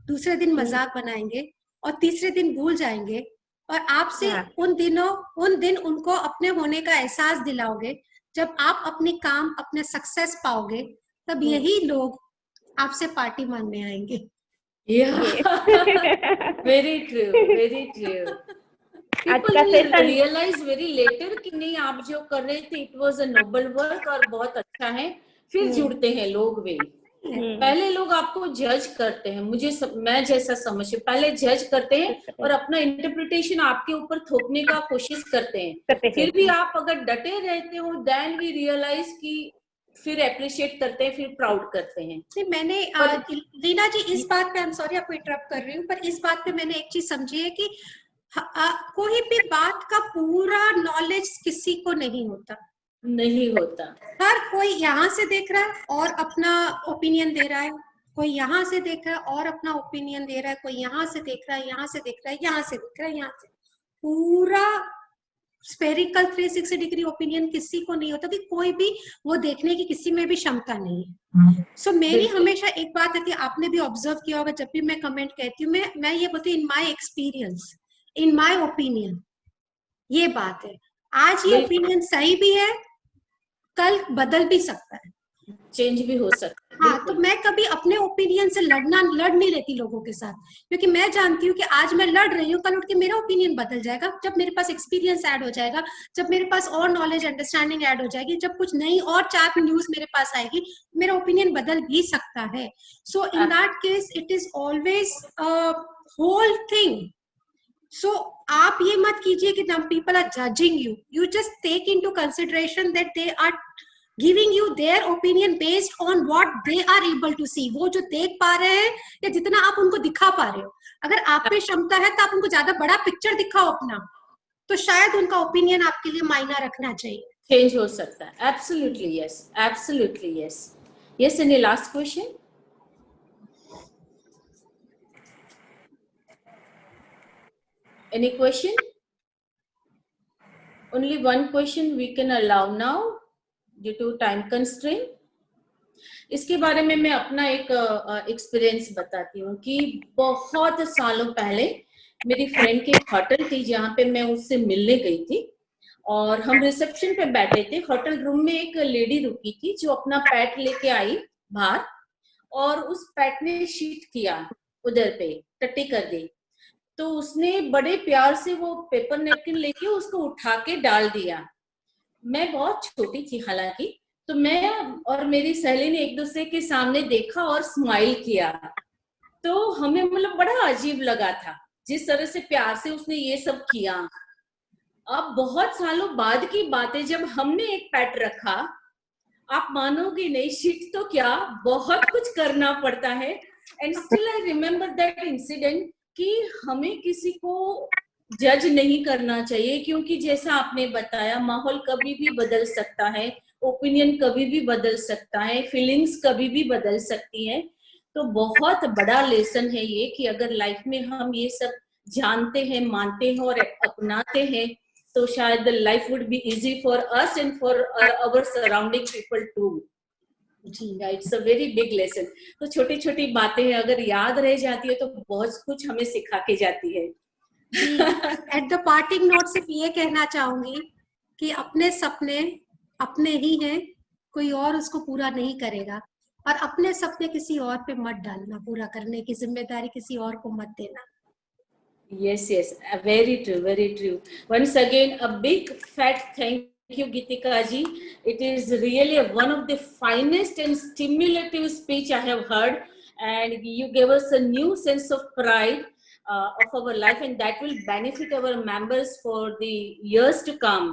दूसरे दिन मजाक बनाएंगे और तीसरे दिन भूल जाएंगे, और आपसे उन दिन उनको अपने होने का एहसास दिलाओगे। जब आप अपनी काम अपने सक्सेस पाओगे, तब यही लोग आपसे पार्टी मांगने आएंगे। Yeah, very true, very true. People का will session realize very later कि नहीं, आप जो कर रहे थे it was a noble work और बहुत अच्छा है, फिर जुड़ते हैं लोग भी। पहले लोग आपको जज करते हैं, मैं जैसा समझती हूँ, पहले जज करते हैं और अपना इंटरप्रिटेशन आपके ऊपर थोपने का कोशिश करते हैं। फिर भी आप अगर डटे रहते हो, देन वी रियलाइज कि फिर अप्रिशिएट करते हैं, फिर प्राउड करते हैं। मैंने लीना जी इस बात पे, आई एम सॉरी आपको इंटरप्ट कर रही हूँ, पर इस बात पे मैंने एक चीज समझी है कि कोई भी बात का पूरा नॉलेज किसी को नहीं होता। हर कोई यहाँ से देख रहा है और अपना ओपिनियन दे रहा है, कोई यहाँ से देख रहा है और अपना ओपिनियन दे रहा है, कोई यहाँ से देख रहा है, यहाँ से देख रहा है, यहाँ से देख रहा है, यहाँ से। पूरा स्फेरिकल 360 डिग्री ओपिनियन किसी को नहीं होता, कि कोई भी वो देखने की किसी में भी क्षमता नहीं है। सो मेरी हमेशा एक बात है, आपने भी ऑब्जर्व किया होगा, जब भी मैं कमेंट कहती हूँ, मैं ये बोलती हूँ इन my experience, in my opinion, ये बात है। आज ये ओपिनियन सही भी है, कल बदल भी सकता है, चेंज भी हो सकता है। हाँ, तो मैं कभी अपने ओपिनियन से लड़ नहीं लेती लोगों के साथ, क्योंकि मैं जानती हूँ कि आज मैं लड़ रही हूँ, कल उठ के मेरा ओपिनियन बदल जाएगा। जब मेरे पास एक्सपीरियंस ऐड हो जाएगा, जब मेरे पास और नॉलेज अंडरस्टैंडिंग ऐड हो जाएगी, जब कुछ नई और 4 न्यूज मेरे पास आएगी, मेरा ओपिनियन बदल भी सकता है। So in that case it is always whole thing. So आप ये मत कीजिए कि people are judging you. You just take into consideration that they are giving you their opinion based on what they are able to see. वो जो देख पा रहे हैं या जितना आप उनको दिखा पा रहे हो, अगर आप में क्षमता है तो आप उनको ज्यादा बड़ा पिक्चर दिखाओ अपना, तो शायद उनका ओपिनियन आपके लिए मायना रखना चाहिए, चेंज हो सकता है। Absolutely yes, absolutely yes. Yes, any last question? Any question? Only one question we can allow now due to time constraint. इसके बारे में मैं अपना एक एक्सपीरियंस बताती हूँ कि बहुत सालों पहले मेरी फ्रेंड की होटल थी जहाँ पे मैं उससे मिलने गई थी, और हम रिसेप्शन पे बैठे थे। होटल रूम में एक लेडी रुकी थी जो अपना पैट लेके आई बाहर, और उस पैट ने शीट किया, उधर पे टट्टी कर दी। तो उसने बड़े प्यार से वो पेपर नैपकिन लेके उसको उठा के डाल दिया। मैं बहुत छोटी थी हालांकि, तो मैं और मेरी सहेली ने एक दूसरे के सामने देखा और स्माइल किया। तो हमें मतलब बड़ा अजीब लगा था जिस तरह से प्यार से उसने ये सब किया। अब बहुत सालों बाद की बात है, जब हमने एक पेट रखा, आप मानोगे नहीं, शीट तो क्या, बहुत कुछ करना पड़ता है। And still I remember that incident कि हमें किसी को जज नहीं करना चाहिए, क्योंकि जैसा आपने बताया, माहौल कभी भी बदल सकता है, ओपिनियन कभी भी बदल सकता है, फीलिंग्स कभी भी बदल सकती है। तो बहुत बड़ा लेसन है ये कि अगर लाइफ में हम ये सब जानते हैं, मानते हैं और अपनाते हैं, तो शायद life would be easy for us and for our surrounding people too. जी, it's a very big lesson. तो छोटी छोटी बातें अगर याद रह जाती है तो बहुत कुछ हमें सिखा के जाती है। एट द पार्टिंग नोट सिर्फ ये कहना चाहूंगी कि अपने सपने अपने ही हैं, कोई और उसको पूरा नहीं करेगा, और अपने सपने किसी और पे मत डालना, पूरा करने की जिम्मेदारी किसी और को मत देना। Yes, yes, very true, very true. Once again, a big fat thank you, Geetika ji. It is really one of the finest and stimulative speech I have heard, and you gave us a new sense of pride of our life, and that will benefit our members for the years to come.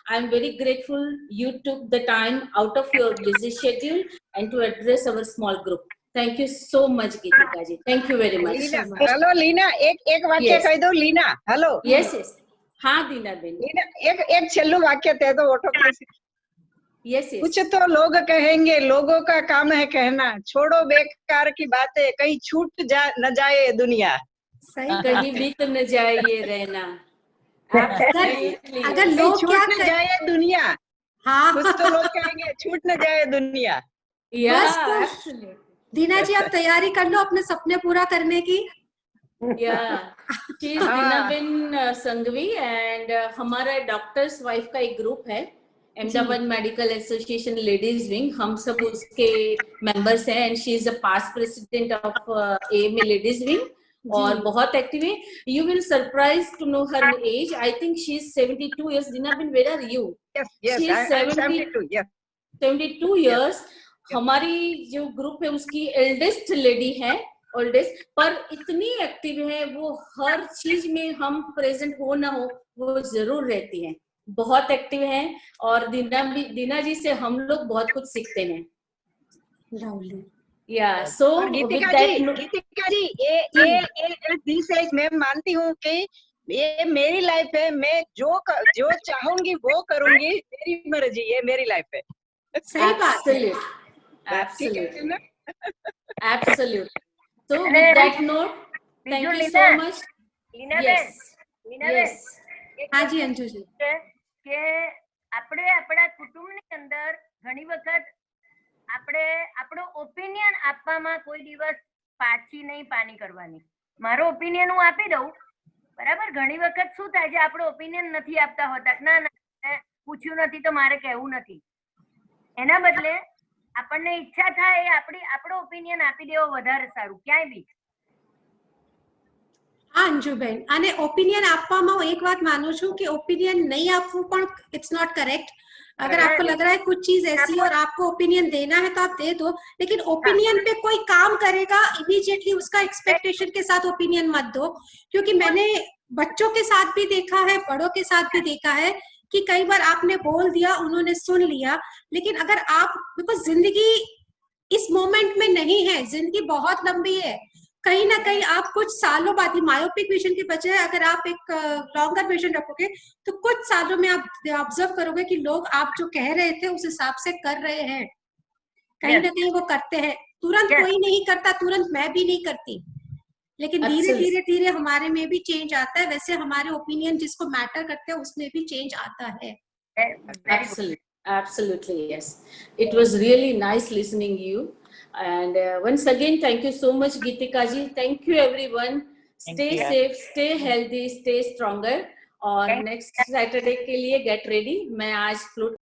I am very grateful you took the time out of your busy schedule and to address our small group. Thank you so much, Geetika ji. Thank you very much. Hello Leena, एक वाक्य Yes. कह दो Leena. Hello. Yes, yes. हाँ दीना Ben. Leena एक छल्लू वाक्य कह दो autocracy. Yes, yes. कुछ तो लोग कहेंगे, लोगों का काम है कहना, छोड़ो बेकार की बातें, कहीं छूट न जाए दुनिया। सही कहीं बीत न जाए ये रहना। Absolutely. अगर नहीं, लोग छूट क्या न कर, जाए दुनिया, हाँ कुछ तो लोग कहेंगे छूट न जाए दुनिया। Yeah, बस तो absolutely. दीना जी आप तैयारी कर लो अपने सपने पूरा करने की। Yeah, she is हाँ। दीनाबेन संघवी एंड हमारा डॉक्टर्स वाइफ का एक ग्रुप है, Ahmedabad medical association ladies wing, हम सब उसके मेंबर्स हैं and she is a past president of AMA ladies wing और बहुत एक्टिव है। You will surprise to know her age, I think she is 72 years. Dinaben, where are you? Yes, yes, She is I'm 72, yes. 72 years. हमारी जो group है उसकी eldest lady है, oldest, पर इतनी एक्टिव है वो, हर चीज में हम प्रेजेंट हो ना हो वो जरूर रहती है, बहुत एक्टिव है और दीना जी से हम लोग बहुत कुछ सीखते हैं। लवली। या सो और गीतिका जी ये दिस एज मैं मानती हूँ कि ये मेरी लाइफ है, मैं जो चाहूंगी वो करूंगी, मेरी मर्जी, ये मेरी लाइफ है। सही बात है। Absolute. Absolute. So with that note, thank you so much. Yes. Yes. हाँ जी अंजू जी। કે આપણે આપણા કુટુંબની અંદર ઘણી વખત આપણે આપણો ઓપિનિયન આપવામાં કોઈ દિવસ પાછી નહીં પાની કરવાની. મારો ઓપિનિયન હું આપી દઉં, બરાબર? ઘણી વખત શું થાય છે, આપણો ઓપિનિયન નથી આપતા હોતા, ના ના પૂછ્યું નથી તો મારે કહેવું નથી, એના બદલે આપણને ઈચ્છા થાય આપણો ઓપિનિયન આપી દેવો વધારે સારું ક્યાંય બી. હા અંજુબેન, અને ઓપિનિયન આપવામાં હું એક વાત માનું છું कि ઓપિનિયન नहीं આપવું પણ इट्स नॉट करेक्ट। अगर आपको लग रहा है कुछ चीज ऐसी है और आपको ओपिनियन देना है तो आप दे दो, लेकिन ओपिनियन पे कोई काम करेगा इमीडिएटली उसका एक्सपेक्टेशन के साथ ओपिनियन मत दो, क्योंकि मैंने बच्चों के साथ भी देखा है, बड़ों के साथ भी देखा है कि कई बार आपने बोल दिया, उन्होंने सुन लिया, लेकिन अगर आप, बिकॉज जिंदगी इस मोमेंट में नहीं है, जिंदगी बहुत लंबी है, कहीं ना कहीं आप कुछ सालों बाद ही मायोपिक विजन के बजाय अगर आप एक लॉन्गर विजन रखोगे तो कुछ सालों में आप ऑब्जर्व करोगे कि लोग आप जो कह रहे थे उस हिसाब से कर रहे हैं, कहीं ना कहीं वो करते हैं। तुरंत कोई नहीं करता, तुरंत मैं भी नहीं करती, लेकिन धीरे धीरे धीरे हमारे में भी चेंज आता है। वैसे हमारे ओपिनियन जिसको मैटर करते हैं उसमें भी चेंज आता है। Absolutely, yes. It was really nice listening you. And once again, thank you so much, Geetika ji. Thank you, everyone. Stay safe, stay healthy, stay stronger. और next Saturday के लिए get ready. मैं आज flute